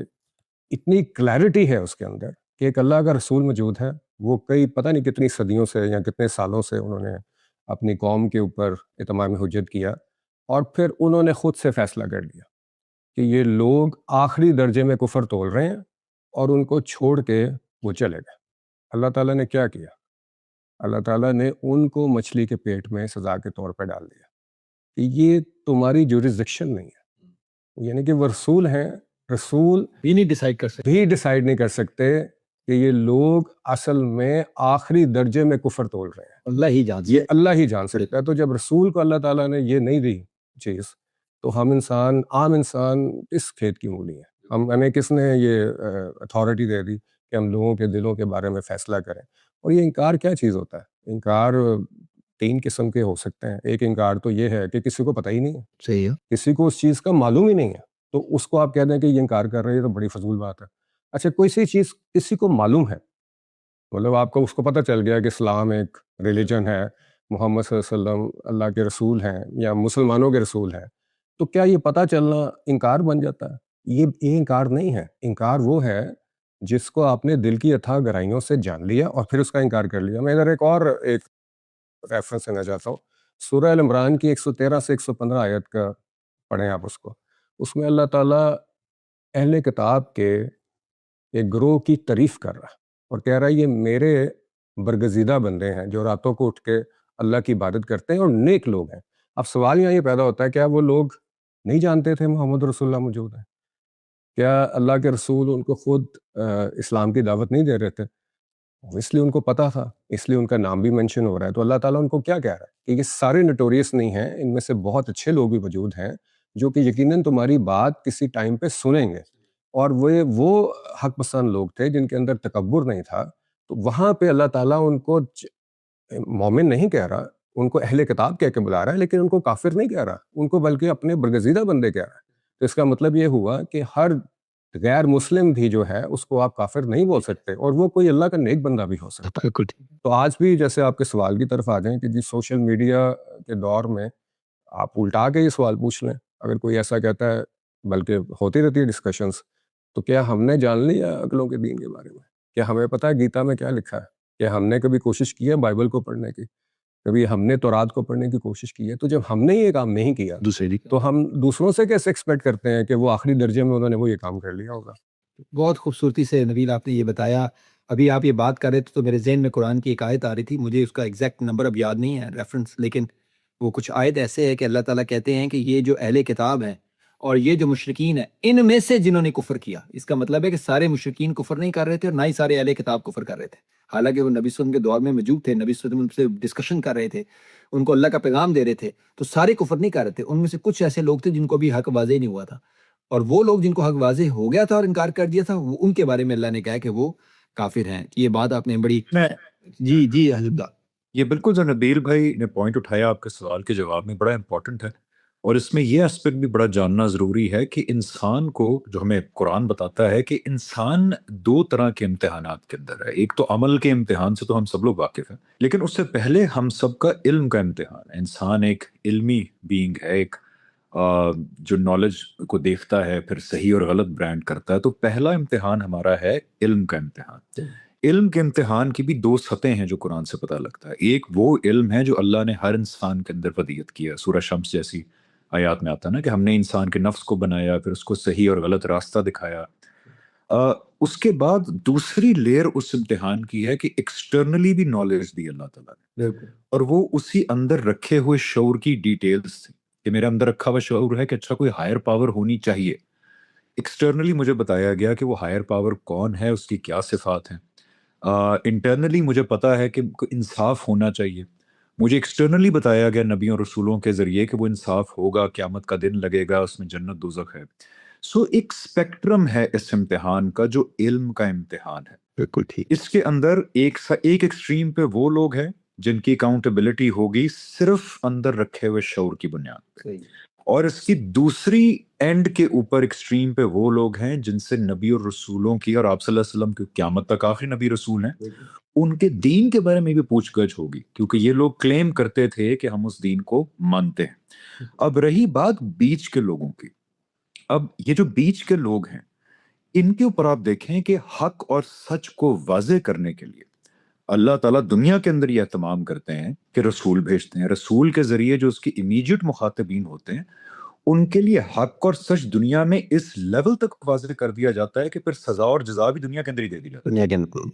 اتنی کلیئرٹی ہے اس کے اندر کہ ایک اللہ کا رسول موجود ہے، وہ کئی پتہ نہیں کتنی صدیوں سے یا کتنے سالوں سے انہوں نے اپنی قوم کے اوپر اتمام حجت کیا، اور پھر انہوں نے خود سے فیصلہ کر لیا کہ یہ لوگ آخری درجے میں کفر تول رہے ہیں، اور ان کو چھوڑ کے وہ چلے گئے۔ اللہ تعالیٰ نے کیا کیا؟ اللہ تعالیٰ نے ان کو مچھلی کے پیٹ میں سزا کے طور پہ ڈال دیا کہ یہ تمہاری جورسڈکشن نہیں ہے۔ یعنی کہ وہ رسول ہیں، رسول بھی نہیں ڈیسائیڈ نہیں کر سکتے کہ یہ لوگ اصل میں آخری درجے میں کفر تول رہے ہیں، اللہ ہی جان سکتا ہے۔ تو جب رسول کو اللہ تعالیٰ نے یہ نہیں دی چیز، تو ہم انسان، عام انسان کس کھیت کی مولی ہیں؟ ہمیں کس نے یہ اتھارٹی دے دی کہ ہم لوگوں کے دلوں کے بارے میں فیصلہ کریں؟ اور یہ انکار کیا چیز ہوتا ہے؟ انکار 3 قسم کے ہو سکتے ہیں۔ ایک انکار تو یہ ہے کہ کسی کو پتہ ہی نہیں ہے، صحیح ہے، کسی کو اس چیز کا معلوم ہی نہیں ہے، تو اس کو آپ کہہ دیں کہ یہ انکار کر رہے ہیں، تو بڑی فضول بات ہے۔ اچھا، کوئی سی چیز کسی کو معلوم ہے، مطلب آپ کو اس کو پتہ چل گیا کہ اسلام ایک ریلیجن ہے، محمد صلی اللہ علیہ وسلم اللہ کے رسول ہیں یا مسلمانوں کے رسول ہیں، تو کیا یہ پتہ چلنا انکار بن جاتا ہے؟ یہ انکار نہیں ہے۔ انکار وہ ہے جس کو آپ نے دل کی اتھاہ گہرائیوں سے جان لیا اور پھر اس کا انکار کر لیا۔ میں ادھر ایک ریفرنس دینا چاہتا ہوں، سورہ ال عمران کی 113 سے 115 آیت کا پڑھیں آپ اس کو۔ اس میں اللہ تعالیٰ اہل کتاب کے ایک گروہ کی تعریف کر رہا ہے اور کہہ رہا ہے یہ میرے برگزیدہ بندے ہیں جو راتوں کو اٹھ کے اللہ کی عبادت کرتے ہیں اور نیک لوگ ہیں۔ اب سوال یہاں یہ پیدا ہوتا ہے، کیا وہ لوگ نہیں جانتے تھے محمد رسول اللہ موجود ہیں؟ کیا اللہ کے رسول ان کو خود اسلام کی دعوت نہیں دے رہے تھے؟ اس لیے ان کو پتہ تھا، اس لیے ان کا نام بھی منشن ہو رہا ہے۔ تو اللہ تعالیٰ ان کو کیا کہہ رہا ہے کہ یہ سارے نٹوریس نہیں ہیں، ان میں سے بہت اچھے لوگ بھی موجود ہیں جو کہ یقیناً تمہاری بات کسی ٹائم پہ سنیں گے، اور وہ حق پسند لوگ تھے جن کے اندر تکبر نہیں تھا۔ تو وہاں پہ اللہ تعالیٰ ان کو مومن نہیں کہہ رہا، ان کو اہل کتاب کہہ کے بلا رہا ہے، لیکن ان کو کافر نہیں کہہ رہا، ان کو بلکہ اپنے برگزیدہ بندے کہہ رہا ہے۔ تو اس کا مطلب یہ ہوا کہ ہر غیر مسلم بھی جو ہے اس کو آپ کافر نہیں بول سکتے، اور وہ کوئی اللہ کا نیک بندہ بھی ہو سکتا ہے۔ تو آج بھی جیسے آپ کے سوال کی طرف آ جائیں کہ جی سوشل میڈیا کے دور میں آپ الٹا کے یہ سوال پوچھ لیں، اگر کوئی ایسا کہتا ہے، بلکہ ہوتی رہتی ہے ڈسکشنز، تو کیا ہم نے جان لیا عقلوں کے دین کے بارے میں؟ کیا ہمیں پتہ ہے گیتا میں کیا لکھا ہے؟ کیا ہم نے کبھی کوشش کی ہے بائبل کو پڑھنے کی؟ کبھی ہم نے تورات کو پڑھنے کی کوشش کی ہے؟ تو جب ہم نے یہ کام نہیں کیا تو ہم دوسروں سے کیسے ایکسپیکٹ کرتے ہیں کہ وہ آخری درجے میں انہوں نے وہ یہ کام کر لیا ہوگا؟ بہت خوبصورتی سے نبیل آپ نے یہ بتایا. ابھی آپ یہ بات کر رہے تھے تو میرے ذہن میں قرآن کی ایک آیت آ رہی تھی, مجھے اس کا ایگزیکٹ نمبر اب یاد نہیں ہے ریفرنس, لیکن وہ کچھ آیت ایسے ہے کہ اللہ تعالیٰ کہتے ہیں کہ یہ جو اہل کتاب ہیں اور یہ جو مشرکین ہیں, ان میں سے جنہوں نے کفر کیا, اس کا مطلب ہے کہ سارے مشرکین کفر نہیں کر رہے تھے اور نہ ہی سارے اہل کتاب کفر کر رہے تھے, حالانکہ وہ نبی صلی اللہ علیہ وسلم کے دور میں موجود تھے, نبی صلی اللہ علیہ وسلم ان سے ڈسکشن کر رہے تھے, ان کو اللہ کا پیغام دے رہے تھے, تو سارے کفر نہیں کر رہے تھے. ان میں سے کچھ ایسے لوگ تھے جن کو بھی حق واضح نہیں ہوا تھا, اور وہ لوگ جن کو حق واضح ہو گیا تھا اور انکار کر دیا تھا, وہ ان کے بارے میں اللہ نے کہا کہ وہ کافر ہیں. یہ بات آپ نے بڑی جی حضرت اللہ. یہ بالکل جو نبیل بھائی نے پوائنٹ اٹھایا آپ کے سوال کے جواب میں بڑا امپورٹنٹ ہے, اور اس میں یہ اسپیکٹ بھی بڑا جاننا ضروری ہے کہ انسان کو, جو ہمیں قرآن بتاتا ہے کہ انسان دو طرح کے امتحانات کے اندر ہے. ایک تو عمل کے امتحان سے تو ہم سب لوگ واقف ہیں, لیکن اس سے پہلے ہم سب کا علم کا امتحان ہے. انسان ایک علمی بینگ ہے, ایک جو نالج کو دیکھتا ہے, پھر صحیح اور غلط برانڈ کرتا ہے. تو پہلا امتحان ہمارا ہے علم کا امتحان. علم کے امتحان کی بھی دو سطح ہیں جو قرآن سے پتہ لگتا ہے. ایک وہ علم ہے جو اللہ نے ہر انسان کے اندر ودیعت کیا ہے, سورہ شمس جیسی آیات میں آتا ہے نا کہ ہم نے انسان کے نفس کو بنایا, پھر اس کو صحیح اور غلط راستہ دکھایا. اس کے بعد دوسری لیئر اس امتحان کی ہے کہ ایکسٹرنلی بھی نالج دی اللہ تعالیٰ نے, اور وہ اسی اندر رکھے ہوئے شعور کی ڈیٹیلز تھی کہ میرے اندر رکھا ہوا شعور ہے کہ اچھا کوئی ہائر پاور ہونی چاہیے. ایکسٹرنلی مجھے بتایا گیا کہ وہ ہائر پاور کون ہے, اس کی کیا صفات ہیں. انٹرنلی مجھے پتا ہے کہ انصاف ہونا چاہیے. مجھے ایکسٹرنلی بتایا گیا نبیوں اور رسولوں کے ذریعے کہ وہ انصاف ہوگا, قیامت کا دن لگے گا, اس میں جنت دوزخ ہے. سو ایک اسپیکٹرم ہے اس امتحان کا جو علم کا امتحان ہے. بالکل ٹھیک. اس کے اندر ایک ایکسٹریم پہ وہ لوگ ہیں جن کی اکاؤنٹیبلٹی ہوگی صرف اندر رکھے ہوئے شعور کی بنیاد پہ, اور اس کی دوسری اینڈ کے اوپر ایکسٹریم پہ وہ لوگ ہیں جن سے نبی اور رسولوں کی, اور آپ صلی اللہ علیہ وسلم کی قیامت تک آخری نبی رسول ہیں, ان کے دین کے بارے میں بھی پوچھ گچھ ہوگی, کیونکہ یہ لوگ کلیم کرتے تھے کہ ہم اس دین کو مانتے ہیں. اب رہی بات بیچ کے لوگوں کی. اب یہ جو بیچ کے لوگ ہیں, ان کے اوپر آپ دیکھیں کہ حق اور سچ کو واضح کرنے کے لیے اللہ تعالیٰ دنیا کے اندر یہ اہتمام کرتے ہیں کہ رسول بھیجتے ہیں. رسول کے ذریعے جو اس کی امیجیٹ مخاطبین ہوتے ہیں, ان کے لیے حق اور سچ دنیا میں اس لیول تک واضح کر دیا جاتا ہے کہ پھر سزا اور جزا بھی دنیا کے اندر ہی دے دی جاتی ہے.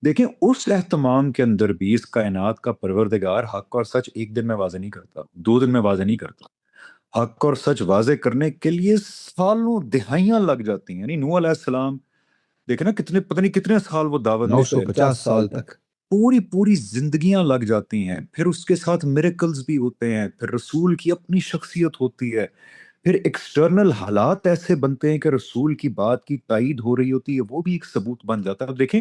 دیکھیں اس اہتمام کے اندر بھی اس کائنات کا پروردگار حق اور سچ ایک دن میں واضح نہیں کرتا, 2 دن میں واضح نہیں کرتا. حق اور سچ واضح کرنے کے لیے سالوں دہائیاں لگ جاتی ہیں. یعنی نوح علیہ السلام دیکھیں نا, پتہ نہیں کتنے سال وہ دعوت 950 سال تک, پوری زندگیاں لگ جاتی ہیں. پھر اس کے ساتھ میریکلز بھی ہوتے ہیں, پھر رسول کی اپنی شخصیت ہوتی ہے, پھر ایکسٹرنل حالات ایسے بنتے ہیں کہ رسول کی بات کی تائید ہو رہی ہوتی ہے, وہ بھی ایک ثبوت بن جاتا ہے. اب دیکھیں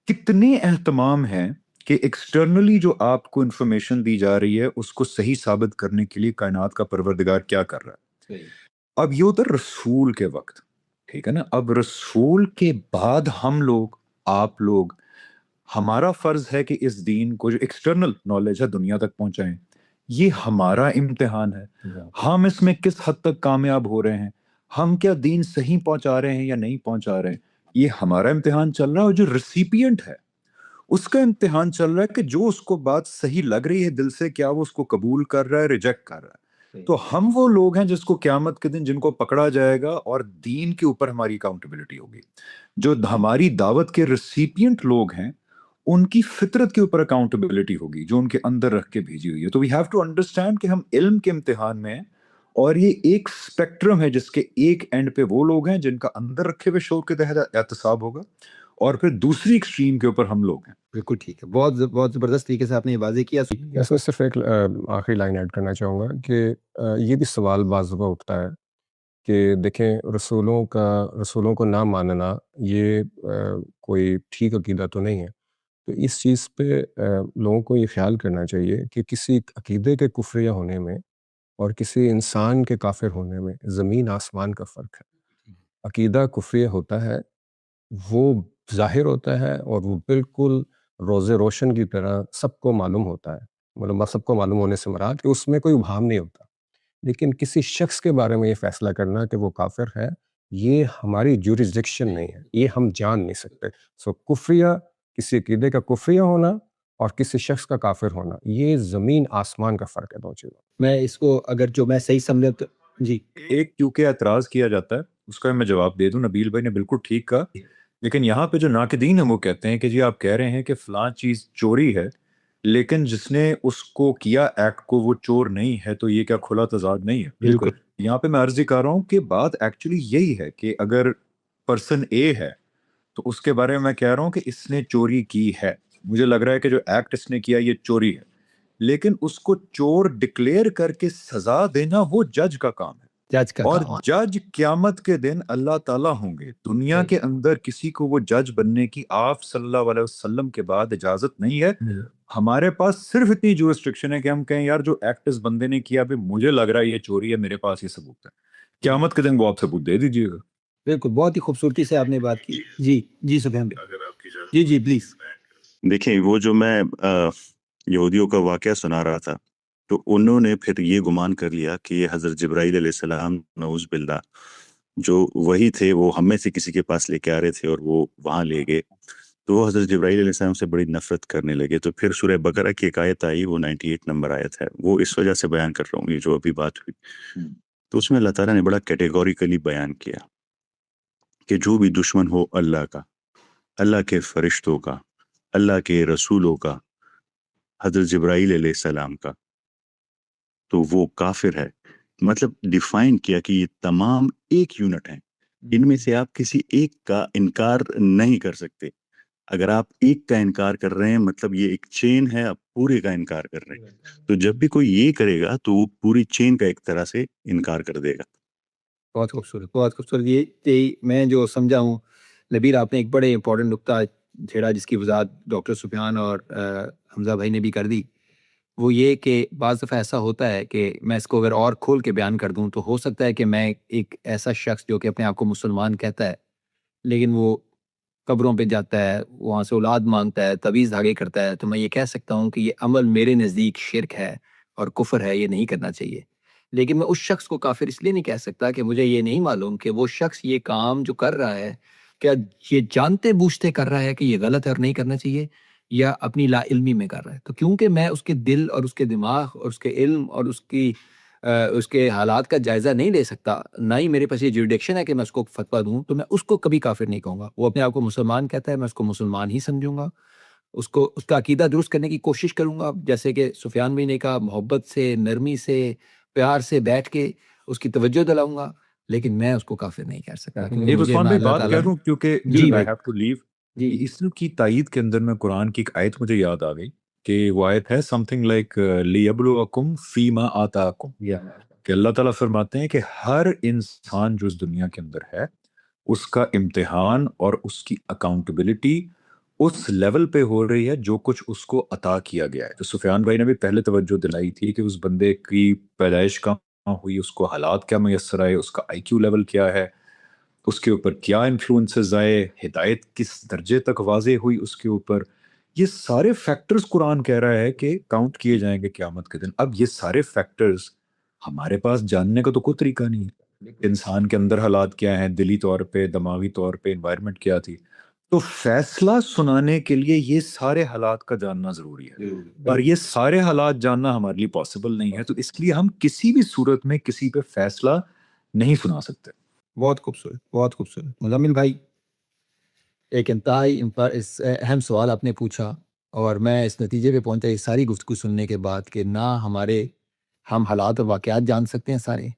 کتنے اہتمام ہیں کہ ایکسٹرنلی جو آپ کو انفارمیشن دی جا رہی ہے اس کو صحیح ثابت کرنے کے لیے کائنات کا پروردگار کیا کر رہا ہے. اب یہ ہوتا ہے رسول کے وقت, ٹھیک ہے نا. اب رسول کے بعد ہم لوگ, آپ لوگ, ہمارا فرض ہے کہ اس دین کو جو ایکسٹرنل نالج ہے دنیا تک پہنچائیں. یہ ہمارا امتحان ہے, ہم اس میں کس حد تک کامیاب ہو رہے ہیں, ہم کیا دین صحیح پہنچا رہے ہیں یا نہیں پہنچا رہے ہیں. یہ ہمارا امتحان چل رہا ہے, اور جو ریسیپینٹ ہے اس کا امتحان چل رہا ہے کہ جو اس کو بات صحیح لگ رہی ہے دل سے, کیا وہ اس کو قبول کر رہا ہے, ریجیکٹ کر رہا ہے. تو ہم وہ لوگ ہیں جس کو قیامت کے دن جن کو پکڑا جائے گا اور دین کے اوپر ہماری اکاؤنٹیبلٹی ہوگی. جو ہماری دعوت کے ریسیپینٹ لوگ ہیں ان کی فطرت کے اوپر اکاؤنٹیبلٹی ہوگی جو ان کے اندر رکھ کے بھیجی ہوئی ہے. تو وی ہیو ٹو انڈرسٹینڈ کہ ہم علم کے امتحان میں ہیں, اور یہ ایک اسپیکٹرم ہے جس کے ایک اینڈ پہ وہ لوگ ہیں جن کا اندر رکھے ہوئے شعور کے تحت احتساب ہوگا, اور پھر دوسری ایکسٹریم کے اوپر ہم لوگ ہیں. بالکل ٹھیک ہے. بہت زبردست طریقے سے آپ نے یہ واضح کیا. اس میں صرف ایک آخری لائن ایڈ کرنا چاہوں گا کہ یہ بھی سوال بعض دفعہ اٹھتا ہے کہ دیکھیں رسولوں کو نہ ماننا یہ کوئی ٹھیک عقیدہ تو نہیں ہے. تو اس چیز پہ لوگوں کو یہ خیال کرنا چاہیے کہ کسی عقیدے کے کفریہ ہونے میں اور کسی انسان کے کافر ہونے میں زمین آسمان کا فرق ہے. عقیدہ کفریہ ہوتا ہے, وہ ظاہر ہوتا ہے, اور وہ بالکل روز روشن کی طرح سب کو معلوم ہوتا ہے. مطلب سب کو معلوم ہونے سے مراد کہ اس میں کوئی ابہام نہیں ہوتا. لیکن کسی شخص کے بارے میں یہ فیصلہ کرنا کہ وہ کافر ہے, یہ ہماری جورسڈکشن نہیں ہے, یہ ہم جان نہیں سکتے. سو کفریہ, کسی عقیدے کا کفریہ ہونا اور کسی شخص کا کافر ہونا, یہ زمین آسمان کا فرق ہے دو چیزوں. میں اس کو اگر جو میں صحیح سمجھا تو جی, ایک کیونکہ اعتراض کیا جاتا ہے اس کا میں جواب دے دوں. نبیل بھائی نے بالکل ٹھیک کہا, لیکن یہاں پہ جو ناقدین ہیں وہ کہتے ہیں کہ جی آپ کہہ رہے ہیں کہ فلاں چیز چوری ہے, لیکن جس نے اس کو کیا ایکٹ کو وہ چور نہیں ہے, تو یہ کیا کھلا تضاد نہیں ہے؟ بالکل. یہاں پہ میں عرض ہی کر رہا ہوں کہ بات ایکچولی یہی ہے کہ اگر پرسن اے ہے تو اس کے بارے میں کہہ رہا ہوں کہ اس نے چوری کی ہے, مجھے لگ رہا ہے کہ جو ایکٹ اس نے کیا یہ چوری ہے, لیکن اس کو چور ڈکلیئر کر کے سزا دینا وہ جج کا کام ہے. جج کا اور کام. جج قیامت کے دن اللہ تعالیٰ ہوں گے. دنیا کے اندر کسی کو وہ جج بننے کی آپ صلی اللہ علیہ وسلم کے بعد اجازت نہیں ہے. ہمارے پاس صرف اتنی جورسٹرکشن ہے کہ ہم کہیں یار جو ایکٹ اس بندے نے کیا بھی مجھے لگ رہا ہے یہ چوری ہے, میرے پاس یہ ثبوت ہے, قیامت کے دن وہ آپ ثبوت دے دیجیے گا. بالکل, بہت ہی خوبصورتی سے آپ نے بات کی. جی سفیان بھائی, جی پلیز. دیکھیں وہ جو میں یہودیوں کا واقعہ سنا رہا تھا, تو انہوں نے پھر یہ گمان کر لیا کہ یہ حضرت جبرائیل علیہ السلام نعوذ باللہ جو وہی تھے وہ ہم میں سے کسی کے پاس لے کے آ رہے تھے اور وہ وہاں لے گئے, تو وہ حضرت جبرائیل علیہ السلام سے بڑی نفرت کرنے لگے. تو پھر سورہ بقرہ کی ایک آیت آئی, وہ 98 نمبر آیت ہے, وہ اس وجہ سے بیان کر رہا ہوں یہ جو ابھی بات ہوئی. تو اس میں اللہ تعالیٰ نے بڑا کیٹیگوریکلی بیان کیا کہ جو بھی دشمن ہو اللہ کا, اللہ کے فرشتوں کا, اللہ کے رسولوں کا, حضرت جبرائیل علیہ السلام کا, تو وہ کافر ہے. مطلب ڈیفائن کیا کہ یہ تمام ایک یونٹ ہیں, ان میں سے آپ کسی ایک کا انکار نہیں کر سکتے. اگر آپ ایک کا انکار کر رہے ہیں مطلب یہ ایک چین ہے, آپ پورے کا انکار کر رہے ہیں. تو جب بھی کوئی یہ کرے گا تو وہ پوری چین کا ایک طرح سے انکار کر دے گا. بہت خوبصورت, بہت خوبصورت. یہ میں جو سمجھا ہوں نبیل, آپ نے ایک بڑے امپورٹنٹ نقطہ چھیڑا جس کی وضاحت ڈاکٹر سفیان اور حمزہ بھائی نے بھی کر دی. وہ یہ کہ بعض دفعہ ایسا ہوتا ہے کہ میں اس کو اگر اور کھول کے بیان کر دوں تو ہو سکتا ہے کہ میں ایک ایسا شخص جو کہ اپنے آپ کو مسلمان کہتا ہے لیکن وہ قبروں پہ جاتا ہے, وہاں سے اولاد مانگتا ہے, تویز دھاگے کرتا ہے, تو میں یہ کہہ سکتا ہوں کہ یہ عمل میرے نزدیک شرک ہے اور کفر ہے, یہ نہیں کرنا چاہیے. لیکن میں اس شخص کو کافر اس لیے نہیں کہہ سکتا کہ مجھے یہ نہیں معلوم کہ وہ شخص یہ کام جو کر رہا ہے کیا یہ جانتے بوجھتے کر رہا ہے کہ یہ غلط ہے اور نہیں کرنا چاہیے, یا اپنی لا علمی میں کر رہا ہے. تو کیونکہ میں اس کے دل اور اس کے دماغ اور اس کے علم اور اس کے حالات کا جائزہ نہیں لے سکتا, نہ ہی میرے پاس یہ جوریڈکشن ہے کہ میں اس کو فتویٰ دوں, تو میں اس کو کبھی کافر نہیں کہوں گا. وہ اپنے آپ کو مسلمان کہتا ہے, میں اس کو مسلمان ہی سمجھوں گا, اس کا عقیدہ درست کرنے کی کوشش کروں گا, جیسے کہ سفیان بھائی نے کہا, محبت سے, نرمی سے, پیار سے بیٹھ کے اس کی توجہ دلاؤں گا, لیکن میں اس کو کافر نہیں کہہ سکتا. ایک عثمان بھائی بات کہہ دوں کیونکہ جی I have to leave. اس کی تائید کے اندر میں قرآن کی ایک آیت مجھے یاد آ گئی کہ وہ آیت ہے something like لِيَبْلُوَكُمْ فِي مَا آتَاكُمْ, کہ اللہ تعالیٰ فرماتے ہیں کہ ہر انسان جو اس دنیا کے اندر ہے اس کا امتحان اور اس کی اکاؤنٹیبلٹی اس لیول پہ ہو رہی ہے جو کچھ اس کو عطا کیا گیا ہے. تو سفیان بھائی نے بھی پہلے توجہ دلائی تھی کہ اس بندے کی پیدائش کہاں ہوئی, اس کو حالات کیا میسر آئے, اس کا آئی کیو لیول کیا ہے, اس کے اوپر کیا انفلوئنسز آئے, ہدایت کس درجے تک واضح ہوئی اس کے اوپر. یہ سارے فیکٹرز قرآن کہہ رہا ہے کہ کاؤنٹ کیے جائیں گے قیامت کے دن. اب یہ سارے فیکٹرز ہمارے پاس جاننے کا تو کوئی طریقہ نہیں ہے. انسان کے اندر حالات کیا ہیں, دلی طور پہ, دماغی طور پہ, انوائرمنٹ کیا تھی. تو فیصلہ سنانے کے لیے یہ سارے حالات کا جاننا ضروری ہے, اور یہ سارے حالات جاننا ہمارے لیے پاسبل نہیں ہے. تو اس لیے ہم کسی بھی صورت میں کسی پہ فیصلہ نہیں سنا سکتے. بہت خوبصورت, بہت خوبصورت. مزمل بھائی, ایک انتہائی اہم سوال آپ نے پوچھا, اور میں اس نتیجے پہ پہنچا یہ ساری گفتگو سننے کے بعد کہ نہ ہم حالات اور واقعات جان سکتے ہیں سارے,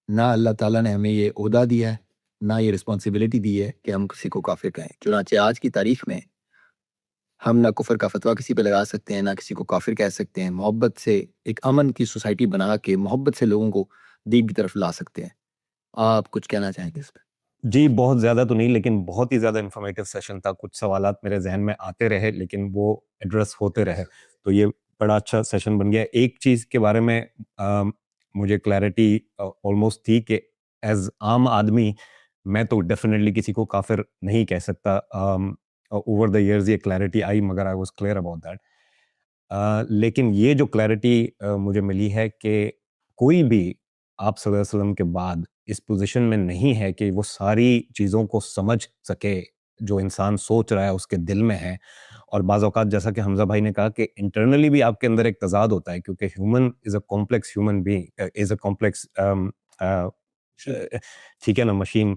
نہ اللہ تعالیٰ نے ہمیں یہ عہدہ دیا ہے, نہ یہ رسپانسبلٹی دی ہے کہ ہم کسی کو کافر کہیں. چنانچہ آج کی تاریخ میں ہم نہ کفر کا فتویٰ کسی پہ لگا سکتے ہیں, نہ کسی کو کافر کہہ سکتے ہیں. محبت سے ایک امن کی سوسائٹی بنا کے محبت سے لوگوں کو دین کی طرف لا سکتے ہیں. آپ کچھ کہنا چاہیں گے اس پہ؟ جی بہت زیادہ تو نہیں, لیکن بہت ہی زیادہ انفارمیٹیو سیشن تھا. کچھ سوالات میرے ذہن میں آتے رہے لیکن وہ ایڈریس ہوتے رہے, تو یہ بڑا اچھا سیشن بن گیا. ایک چیز کے بارے میں مجھے کلیئرٹی آلموسٹ تھی کہ ایز عام آدمی میں تو ڈیفینیٹلی کسی کو کافر نہیں کہہ سکتا. اوور دا ایئرز یہ کلیئرٹی آئی, مگر I was clear about that. لیکن یہ جو کلیئرٹی مجھے ملی ہے کہ کوئی بھی آپ صلی اللہ علیہ وسلم کے بعد اس پوزیشن میں نہیں ہے کہ وہ ساری چیزوں کو سمجھ سکے جو انسان سوچ رہا ہے اس کے دل میں ہے. اور بعض اوقات جیسا کہ حمزہ بھائی نے کہا کہ انٹرنلی بھی آپ کے اندر ایک تضاد ہوتا ہے, کیونکہ human is a complex human being, is a complex ٹھیک ہے نا مشین.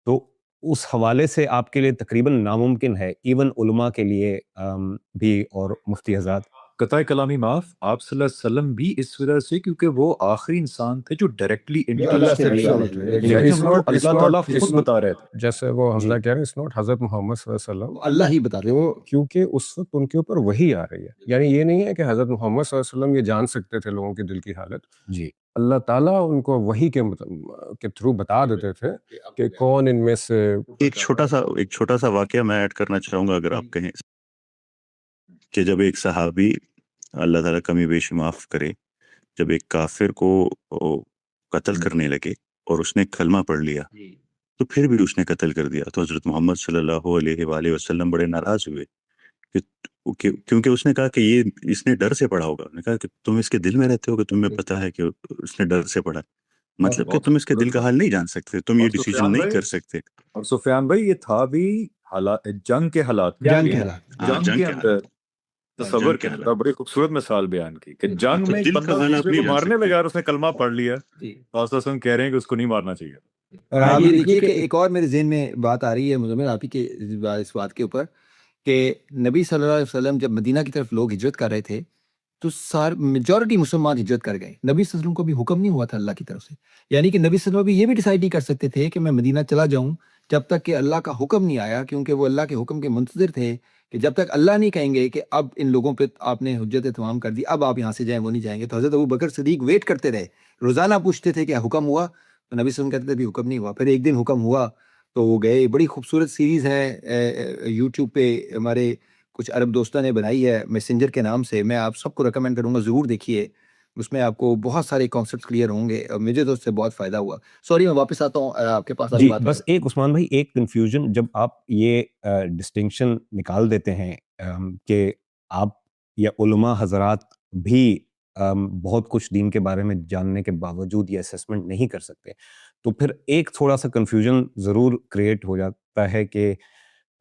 تو اس حوالے سے آپ کے لیے تقریباً ناممکن ہے ایون علماء کے لیے بھی اور مفتی حضرات. قطع کلامی معاف، آپ صلی اللہ علیہ وسلم بھی اس وجہ سے کیونکہ وہ آخری انسان تھے جو ڈائریکٹلی اللہ سے انٹرسٹ اللہ تعالیٰ خود بتا رہے تھے. جیسے وہ حمزہ کہہ رہے ہیں اس نوٹ حضرت محمد صلی اللہ علیہ وسلم اللہ ہی بتا رہے وہ کیونکہ اس وقت ان کے اوپر وہی آ رہی ہے. یعنی یہ نہیں ہے کہ حضرت محمد صلی اللہ علیہ وسلم یہ جان سکتے تھے لوگوں کی دل کی حالت. جی اللہ تعالیٰ ان کو وہی کے تھرو بتا دیتے تھے کہ کون ان میں سے. ایک چھوٹا سا واقعہ میں ایڈ کرنا چاہوں گا اگر آپ کہیں کہ جب ایک صحابی، اللہ تعالیٰ کمی بیشی معاف کرے، جب ایک کافر کو قتل کرنے لگے اور اس نے کلمہ پڑھ لیا تو پھر بھی اس نے قتل کر دیا، تو حضرت محمد صلی اللہ علیہ وآلہ وسلم بڑے ناراض ہوئے کیونکہ اس نے کہا کہ یہ اس نے ڈر سے پڑھا ہوگا. نے کہا کہ تم اس کے دل میں رہتے ہو کہ تمہیں پتہ ہے کہ اس نے ڈر سے پڑھا، مطلب کہ تم اس کے دل کا حال نہیں جان سکتے، تم یہ ڈیسیجن نہیں کر سکتے. اور سفیان بھائی یہ تھا بھی جنگ کے حالات جنگ کے حالات. جنگ کے اندر تصور کے اندر بڑی خوبصورت مثال بیان کی کہ جنگ میں ایک بندہ دوسرے کو مارنے لگا اور اس نے کلمہ پڑھ لیا، تو کہہ رہے ہیں کہ اس کو نہیں مارنا چاہیے. اور آپ یہ دیکھیے کہ ایک اور میرے ذہن میں بات آ رہی ہے مزمل آپ ہی کے اس بات کے اوپر کہ نبی صلی اللہ علیہ وسلم جب مدینہ کی طرف لوگ ہجرت کر رہے تھے تو میجورٹی مسلمان ہجرت کر گئے. نبی صلی اللہ علیہ وسلم کو بھی حکم نہیں ہوا تھا اللہ کی طرف سے. یعنی کہ نبی صلی اللہ علیہ وسلم یہ بھی ڈیسائیڈ نہیں کر سکتے تھے کہ میں مدینہ چلا جاؤں جب تک کہ اللہ کا حکم نہیں آیا، کیونکہ وہ اللہ کے حکم کے منتظر تھے کہ جب تک اللہ نہیں کہیں گے کہ اب ان لوگوں پہ آپ نے حجت تمام کر دی، اب آپ یہاں سے جائیں، وہ نہیں جائیں گے. تو حضرت ابوبکر صدیق ویٹ کرتے رہے، روزانہ پوچھتے تھے کہ حکم ہوا؟ تو نبی صلی اللہ علیہ وسلم کہتے تھے بھی حکم نہیں ہوا. پھر ایک دن حکم ہوا تو وہ گئے. بڑی خوبصورت سیریز ہے یوٹیوب پہ ہمارے کچھ عرب دوستوں نے بنائی ہے میسنجر کے نام سے، میں آپ سب کو ریکمینڈ کروں گا ضرور دیکھیے. اس میں آپ کو بہت سارے کانسیپٹس کلیئر ہوں گے اور مجھے تو اس سے بہت فائدہ ہوا. سوری میں واپس آتا ہوں آپ کے پاس. جی بس ایک عثمان بھائی ایک کنفیوژن، جب آپ یہ ڈسٹنکشن نکال دیتے ہیں کہ آپ یا علماء حضرات بھی بہت کچھ دین کے بارے میں جاننے کے باوجود یہ اسیسمنٹ نہیں کر سکتے، تو پھر ایک تھوڑا سا کنفیوژن ضرور کریٹ ہو جاتا ہے کہ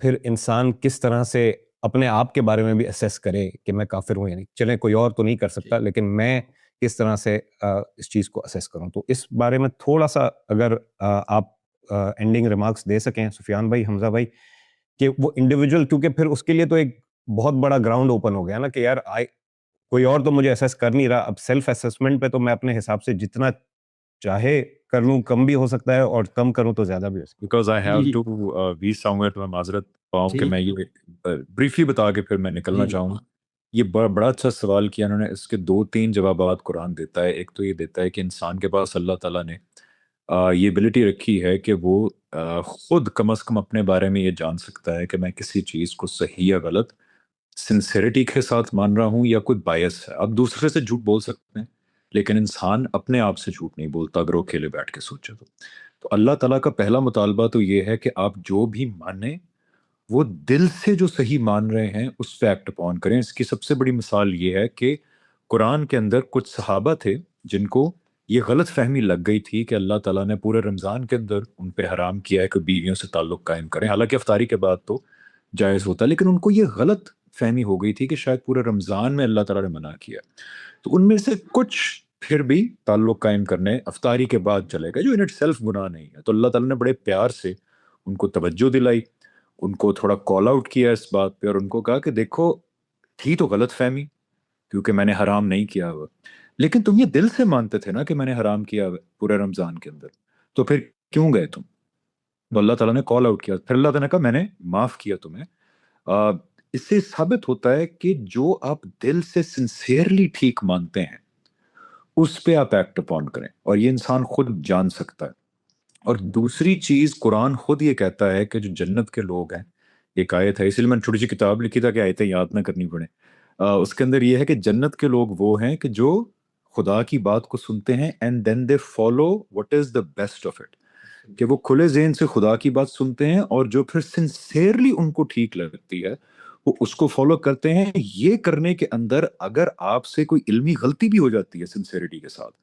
پھر انسان کس طرح سے اپنے آپ کے بارے میں بھی اسیس کرے کہ میں کافر ہوں یا نہیں. چلیں کوئی اور تو نہیں کر سکتا، لیکن میں کس طرح سے اس چیز کو اسیس کروں. تو اس بارے میں تھوڑا سا اگر آپ اینڈنگ ریمارکس دے سکیں سفیان بھائی، حمزہ بھائی، کہ وہ انڈیویجول، کیونکہ پھر اس کے لیے تو ایک بہت بڑا گراؤنڈ اوپن ہو گیا نا کہ یار کوئی اور تو مجھے اسیس کر نہیں رہا. اب سیلف اسیسمنٹ پہ تو میں اپنے حساب سے جتنا چاہے کر لوں، کم بھی ہو سکتا ہے اور کم کروں تو زیادہ بھی ہو سکتا ہے. Because I have to be somewhere, تو میں معذرت پاؤں کہ میں یہ بریفلی بتا کے پھر میں نکلنا چاہوں گا. یہ بڑا اچھا سوال کیا انہوں نے. اس کے 2-3 جوابات قرآن دیتا ہے. ایک تو یہ دیتا ہے کہ انسان کے پاس اللہ تعالیٰ نے یہ ایبلٹی رکھی ہے کہ وہ خود کم از کم اپنے بارے میں یہ جان سکتا ہے کہ میں کسی چیز کو صحیح یا غلط سنسیریٹی کے ساتھ مان رہا ہوں یا کوئی بائس ہے. اب دوسرے سے جھوٹ بول سکتے ہیں لیکن انسان اپنے آپ سے جھوٹ نہیں بولتا اگر وہ اکیلے بیٹھ کے سوچے تو اللہ تعالیٰ کا پہلا مطالبہ تو یہ ہے کہ آپ جو بھی مانیں وہ دل سے جو صحیح مان رہے ہیں اس پہ ایکٹ اپون کریں. اس کی سب سے بڑی مثال یہ ہے کہ قرآن کے اندر کچھ صحابہ تھے جن کو یہ غلط فہمی لگ گئی تھی کہ اللہ تعالیٰ نے پورے رمضان کے اندر ان پہ حرام کیا ہے کہ بیویوں سے تعلق قائم کریں. حالانکہ افطاری کے بعد تو جائز ہوتا ہے، لیکن ان کو یہ غلط فہمی ہو گئی تھی کہ شاید پورے رمضان میں اللہ تعالیٰ نے منع کیا. تو ان میں سے کچھ پھر بھی تعلق قائم کرنے افطاری کے بعد چلے گئے، جو ان اٹ سیلف گناہ نہیں ہے. تو اللہ تعالیٰ نے بڑے پیار سے ان کو توجہ دلائی، ان کو تھوڑا کال آؤٹ کیا اس بات پہ اور ان کو کہا کہ دیکھو تھی تو غلط فہمی کیونکہ میں نے حرام نہیں کیا ہوا، لیکن تم یہ دل سے مانتے تھے نا کہ میں نے حرام کیا ہوا پورے رمضان کے اندر، تو پھر کیوں گئے تم؟ تو اللہ تعالیٰ نے کال آؤٹ کیا. پھر اللہ تعالیٰ نے کہا میں نے معاف کیا تمہیں. اس سے ثابت ہوتا ہے کہ جو آپ دل سے سنسیئرلی ٹھیک مانتے ہیں اس پہ آپ ایکٹ اپون کریں، اور یہ انسان خود جان سکتا ہے. اور دوسری چیز قرآن خود یہ کہتا ہے کہ جو جنت کے لوگ ہیں، ایک آیت ہے، اس لیے میں نے چھوٹی سی کتاب لکھی تھا کہ آیتیں یاد نہ کرنی پڑے. اس کے اندر یہ ہے کہ جنت کے لوگ وہ ہیں کہ جو خدا کی بات کو سنتے ہیں and then they follow what is the best of it، کہ وہ کھلے ذہن سے خدا کی بات سنتے ہیں اور جو پھر سنسیئرلی ان کو ٹھیک لگتی ہے وہ اس کو فالو کرتے ہیں. یہ کرنے کے اندر اگر آپ سے کوئی علمی غلطی بھی ہو جاتی ہے سنسیئرٹی کے ساتھ،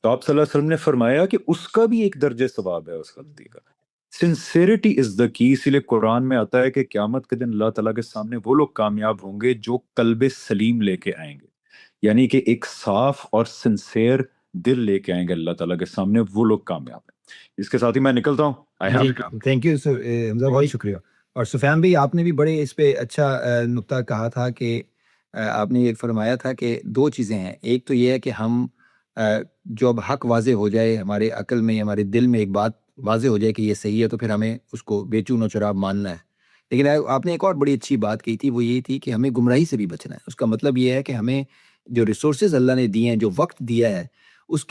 تو آپ صلی اللہ علیہ وسلم نے فرمایا کہ اس کا بھی ایک درجہ ثواب ہے اس غلطی کا. سنسیئرٹی از دا کی. اسی لیے قرآن میں آتا ہے کہ قیامت کے دن اللہ تعالیٰ کے سامنے وہ لوگ کامیاب ہوں گے جو قلب سلیم لے کے آئیں گے، یعنی کہ ایک صاف اور سنسیئر دل لے کے آئیں گے اللہ تعالیٰ کے سامنے، وہ لوگ کامیاب ہیں. اس کے ساتھ ہی میں نکلتا ہوں. تھینک یو حمزہ بھائی, شکریہ. اور سفیان بھائی, آپ نے بھی بڑے اس پہ اچھا نقطہ کہا تھا کہ آپ نے یہ فرمایا تھا کہ دو چیزیں ہیں. ایک تو یہ ہے کہ ہم جو اب حق واضح ہو جائے, ہمارے عقل میں, ہمارے دل میں ایک بات واضح ہو جائے کہ یہ صحیح ہے, تو پھر ہمیں اس کو بے چون و چراب ماننا ہے. لیکن آپ نے ایک اور بڑی اچھی بات کہی تھی, وہ یہ تھی کہ ہمیں گمراہی سے بھی بچنا ہے. اس کا مطلب یہ ہے کہ ہمیں جو ریسورسز اللہ نے دیے ہیں, جو وقت دیا ہے, اس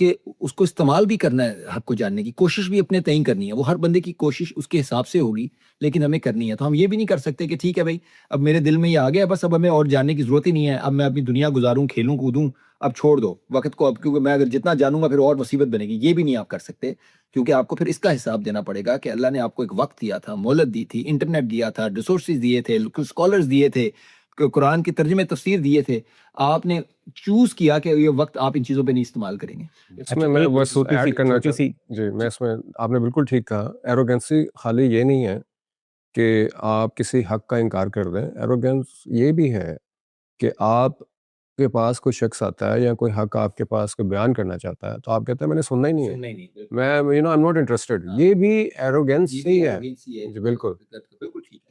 کو استعمال بھی کرنا ہے. حق کو جاننے کی کوشش بھی اپنے تئیں کرنی ہے. وہ ہر بندے کی کوشش اس کے حساب سے ہوگی, لیکن ہمیں کرنی ہے. تو ہم یہ بھی نہیں کر سکتے کہ ٹھیک ہے بھائی, اب میرے دل میں یہ آ گیا, بس اب ہمیں اور جاننے کی ضرورت ہی نہیں ہے, اب میں اپنی دنیا گزاروں, کھیلوں کودوں, اب چھوڑ دو وقت کو, اب کیونکہ میں اگر جتنا جانوں گا پھر اور مصیبت بنے گی. یہ بھی نہیں آپ کر سکتے, کیونکہ آپ کو پھر اس کا حساب دینا پڑے گا کہ اللہ نے آپ کو ایک وقت دیا تھا, مہلت دی تھی, انٹرنیٹ دیا تھا, ریسورسز دیے تھے, اسکالرز دیے تھے, قرآن کی ترجمے تفسیر دیے تھے. آپ نے چوز کیا کہ یہ وقت آپ ان چیزوں پہ نہیں استعمال کریں گے. اس میں میں بس ایڈ کرنا چاہتا ہوں. جی, میں اس میں آپ نے بالکل ٹھیک کہا. ایروگینسی خالی یہ نہیں ہے کہ آپ کسی حق کا انکار کر دیں. ایروگینس یہ بھی ہے کہ آپ کے پاس کوئی شخص آتا ہے یا کوئی حق آپ کے پاس کوئی بیان کرنا چاہتا ہے, تو آپ کہتے ہیں میں نے سننا ہی نہیں ہے, میں I'm not interested. یہ بھی ایروگینس ہی ہے. جی بالکل.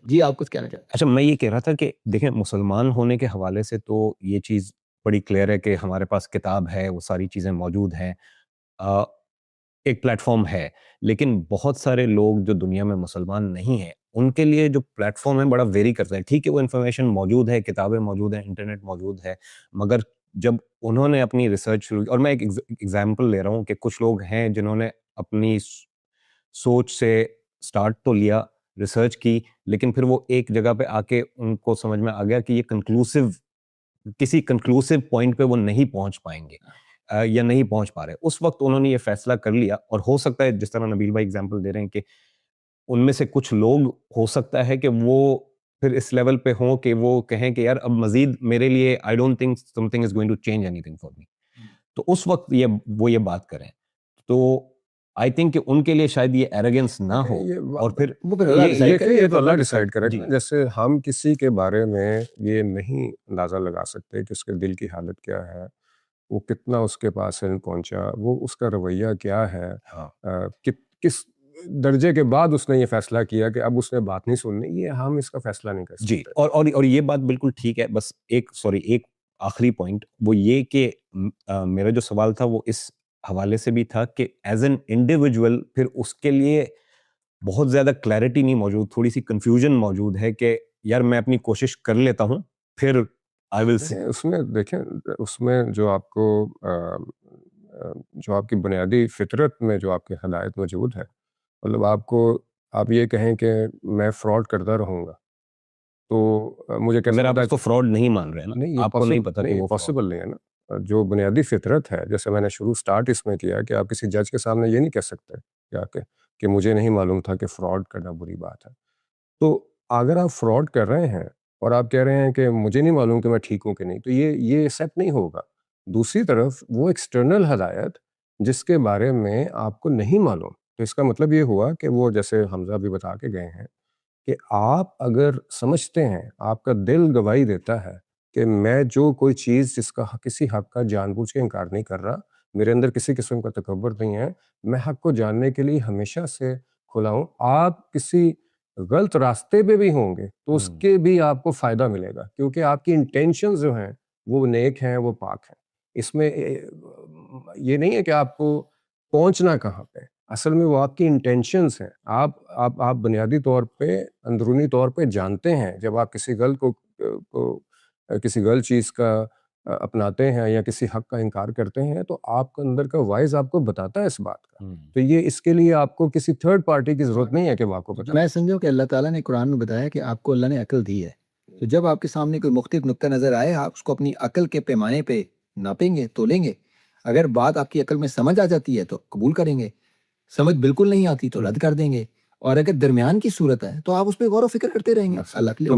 جی, آپ کچھ کہنا چاہتے ہیں؟ اچھا, میں یہ کہہ رہا تھا کہ دیکھیں, مسلمان ہونے کے حوالے سے تو یہ چیز بڑی کلیئر ہے کہ ہمارے پاس کتاب ہے, وہ ساری چیزیں موجود ہیں, ایک پلیٹ فارم ہے. لیکن بہت سارے لوگ جو دنیا میں مسلمان نہیں ہیں, ان کے لیے جو پلیٹ فارم ہے بڑا ویری کرتا ہے. ٹھیک ہے, وہ انفارمیشن موجود ہے, کتابیں موجود ہیں, انٹرنیٹ موجود ہے, مگر جب انہوں نے اپنی ریسرچ شروع کی, اور میں ایک ایگزامپل لے رہا ہوں کہ کچھ لوگ ہیں جنہوں نے اپنی سوچ سے سٹارٹ تو لیا, ریسرچ کی, لیکن پھر وہ ایک جگہ پہ آ کے ان کو سمجھ میں آ گیا کہ یہ کسی کنکلوسیو پوائنٹ پہ وہ نہیں پہنچ پائیں گے یا نہیں پہنچ پا رہے. اس وقت انہوں نے یہ فیصلہ کر لیا, اور ہو سکتا ہے جس طرح نبیل بھائی ایگزامپل دے رہے ہیں کہ ان میں سے کچھ لوگ ہو سکتا ہے کہ وہ پھر اس لیول پہ ہوں کہ وہ کہیں کہ یار اب مزید میرے لیے I don't think something is going to change anything for me. تو اس وقت وہ یہ بات کریں, تو آئی تھنک کہ ان کے لیے شاید یہ ایروگینس نہ ہو, اور پھر یہ تو اللہ ڈیسائیڈ کرے. جیسے ہم کسی کے بارے میں یہ نہیں اندازہ لگا سکتے کہ اس کے دل کی حالت کیا ہے, وہ کتنا اس کے پاس علم پہنچا, وہ اس کا رویہ کیا ہے, کس درجے کے بعد اس نے یہ فیصلہ کیا کہ اب اس نے بات نہیں سننی. یہ ہم اس کا فیصلہ نہیں کر سکتے. جی, اور یہ بات بالکل ٹھیک ہے. بس ایک آخری پوائنٹ وہ یہ کہ میرا جو سوال تھا وہ اس حوالے سے بھی تھا کہ ایز این انڈیویجول پھر اس کے لیے بہت زیادہ کلیئرٹی نہیں موجود, تھوڑی سی کنفیوژن موجود ہے کہ یار میں اپنی کوشش کر لیتا ہوں, پھر آئی ول سی. اس میں دیکھیں, اس میں جو آپ کو جو آپ کی بنیادی فطرت میں جو آپ کی ہدایت موجود ہے, مطلب آپ یہ کہیں کہ میں فراڈ کرتا رہوں گا, تو مجھے کیسے آپ اس کو فراڈ نہیں مان رہے ہیں نا, نہیں, آپ کو نہیں پتا وہ پاسبل نہیں ہے نا. جو بنیادی فطرت ہے, جیسے میں نے سٹارٹ اس میں کیا کہ آپ کسی جج کے سامنے یہ نہیں کہہ سکتے کہ مجھے نہیں معلوم تھا کہ فراڈ کرنا بری بات ہے. تو اگر آپ فراڈ کر رہے ہیں اور آپ کہہ رہے ہیں کہ مجھے نہیں معلوم کہ میں ٹھیک ہوں کہ نہیں, تو یہ ایکسیپٹ نہیں ہوگا. دوسری طرف وہ ایکسٹرنل ہدایت جس کے بارے میں آپ کو نہیں معلوم, تو اس کا مطلب یہ ہوا کہ وہ جیسے حمزہ بھی بتا کے گئے ہیں کہ آپ اگر سمجھتے ہیں, آپ کا دل گواہی دیتا ہے کہ میں جو کوئی چیز جس کا کسی حق کا جان بوجھ کے انکار نہیں کر رہا, میرے اندر کسی قسم کا تکبر نہیں ہے, میں حق کو جاننے کے لیے ہمیشہ سے کھلا ہوں. آپ کسی غلط راستے پہ بھی ہوں گے تو اس کے بھی آپ کو فائدہ ملے گا, کیونکہ آپ کی انٹینشنز جو ہیں وہ نیک ہیں, وہ پاک ہیں. اس میں یہ نہیں ہے کہ آپ کو پہنچنا کہاں پہ, اصل میں وہ آپ کی انٹینشنز ہیں. آپ بنیادی طور پہ اندرونی طور پہ جانتے ہیں, جب آپ کسی کسی غلط چیز کا اپناتے ہیں یا کسی حق کا انکار کرتے ہیں, تو آپ کے اندر کا وائز آپ کو بتاتا ہے اس بات کا. تو یہ اس کے لیے آپ کو کسی تھرڈ پارٹی کی ضرورت نہیں ہے کہ وہ آپ کو بتائے. میں سمجھوں کہ اللہ تعالیٰ نے قرآن میں بتایا کہ آپ کو اللہ نے عقل دی ہے, تو جب آپ کے سامنے کوئی مختلف نقطہ نظر آئے, آپ اس کو اپنی عقل کے پیمانے پہ ناپیں گے, تولیں گے. اگر بات آپ کی عقل میں سمجھ آ جاتی ہے تو قبول کریں گے, سمجھ بالکل نہیں آتی تو رد کر دیں گے, اور اگر درمیان کی صورت ہے تو آپ اس پہ غور و فکر کرتے رہیں گے. اللہ کے لیے تو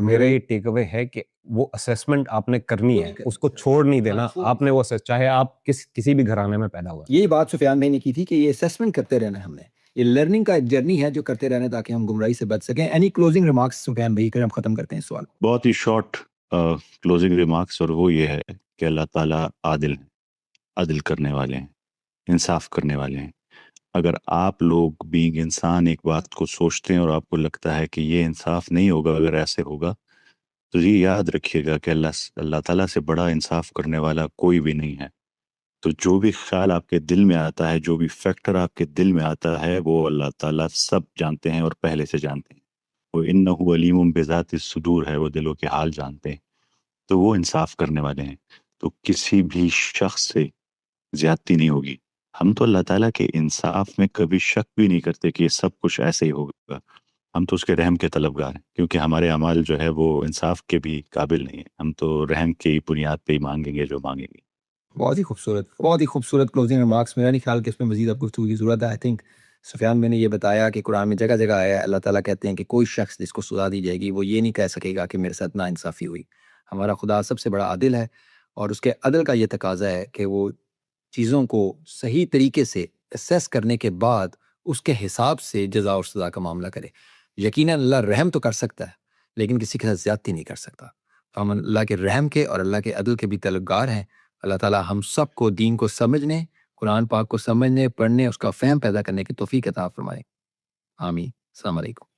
میرا یہ ٹیک اوے ہے کہ وہ اسیسمنٹ آپ نے کرنی ہے, اس کو چھوڑ نہیں دینا. آپ نے وہ چاہے آپ کسی بھی گھرانے میں پیدا ہوا. یہی بات سفیان بھائی نے کی تھی کہ یہ اسیسمنٹ کرتے رہنا, ہم نے یہ لرننگ کا ایک جرنی ہے جو کرتے رہنا تاکہ ہم گمراہی سے بچ سکیں. اینی کلوزنگ ریمارکس سفیان بھائی کر ہم ختم کرتے ہیں سوال. بہت ہی شارٹ کلوزنگ ریمارکس, اور وہ یہ ہے کہ اللہ تعالیٰ عادل ہیں, عدل کرنے والے ہیں, انصاف کرنے والے ہیں. اگر آپ لوگ بینگ انسان ایک بات کو سوچتے ہیں اور آپ کو لگتا ہے کہ یہ انصاف نہیں ہوگا اگر ایسے ہوگا، تو یہ یاد رکھیے گا کہ اللہ تعالیٰ سے بڑا انصاف کرنے والا کوئی بھی نہیں ہے. تو جو بھی خیال آپ کے دل میں آتا ہے، جو بھی فیکٹر آپ کے دل میں آتا ہے، وہ اللہ تعالیٰ سب جانتے ہیں اور پہلے سے جانتے ہیں. وہ انہ علیم بذات الصدور ہے، وہ دلوں کے حال جانتے ہیں. تو وہ انصاف کرنے والے ہیں. تو کسی بھی شخص سے زیادتی نہیں ہوگی. ہم تو اللہ تعالیٰ کے انصاف میں کبھی شک بھی نہیں کرتے کہ یہ سب کچھ ایسے ہی ہوگا. ہم تو اس کے رحم کے طلبگار ہیں، کیونکہ ہمارے اعمال جو ہے وہ انصاف کے بھی قابل نہیں ہیں. ہم تو رحم کی بنیاد پہ ہی مانگیں گے جو مانگیں گے. بہت ہی خوبصورت کلوزنگ ریمارکس. میرا نہیں خیال کہ اس میں مزید اب گفتگو کی ضرورت ہے. آئی تھنک سفیان میں نے یہ بتایا کہ قرآن میں جگہ جگہ آیا ہے، اللہ تعالیٰ کہتے ہیں کہ کوئی شخص جس کو سزا دی جائے گی وہ یہ نہیں کہہ سکے گا کہ میرے ساتھ ناانصافی ہوئی. ہمارا خدا سب سے بڑا عادل ہے، اور اس کے عدل کا یہ تقاضا ہے کہ وہ چیزوں کو صحیح طریقے سے اسیس کرنے کے بعد اس کے حساب سے جزا اور سزا کا معاملہ کرے. یقیناً اللہ رحم تو کر سکتا ہے لیکن کسی کے ساتھ زیادتی نہیں کر سکتا. تو ہم اللہ کے رحم کے اور اللہ کے عدل کے بھی طلبگار ہیں. اللہ تعالیٰ ہم سب کو دین کو سمجھنے، قرآن پاک کو سمجھنے، پڑھنے، اس کا فہم پیدا کرنے کی توفیق عطا فرمائے. آمین. السلام علیکم.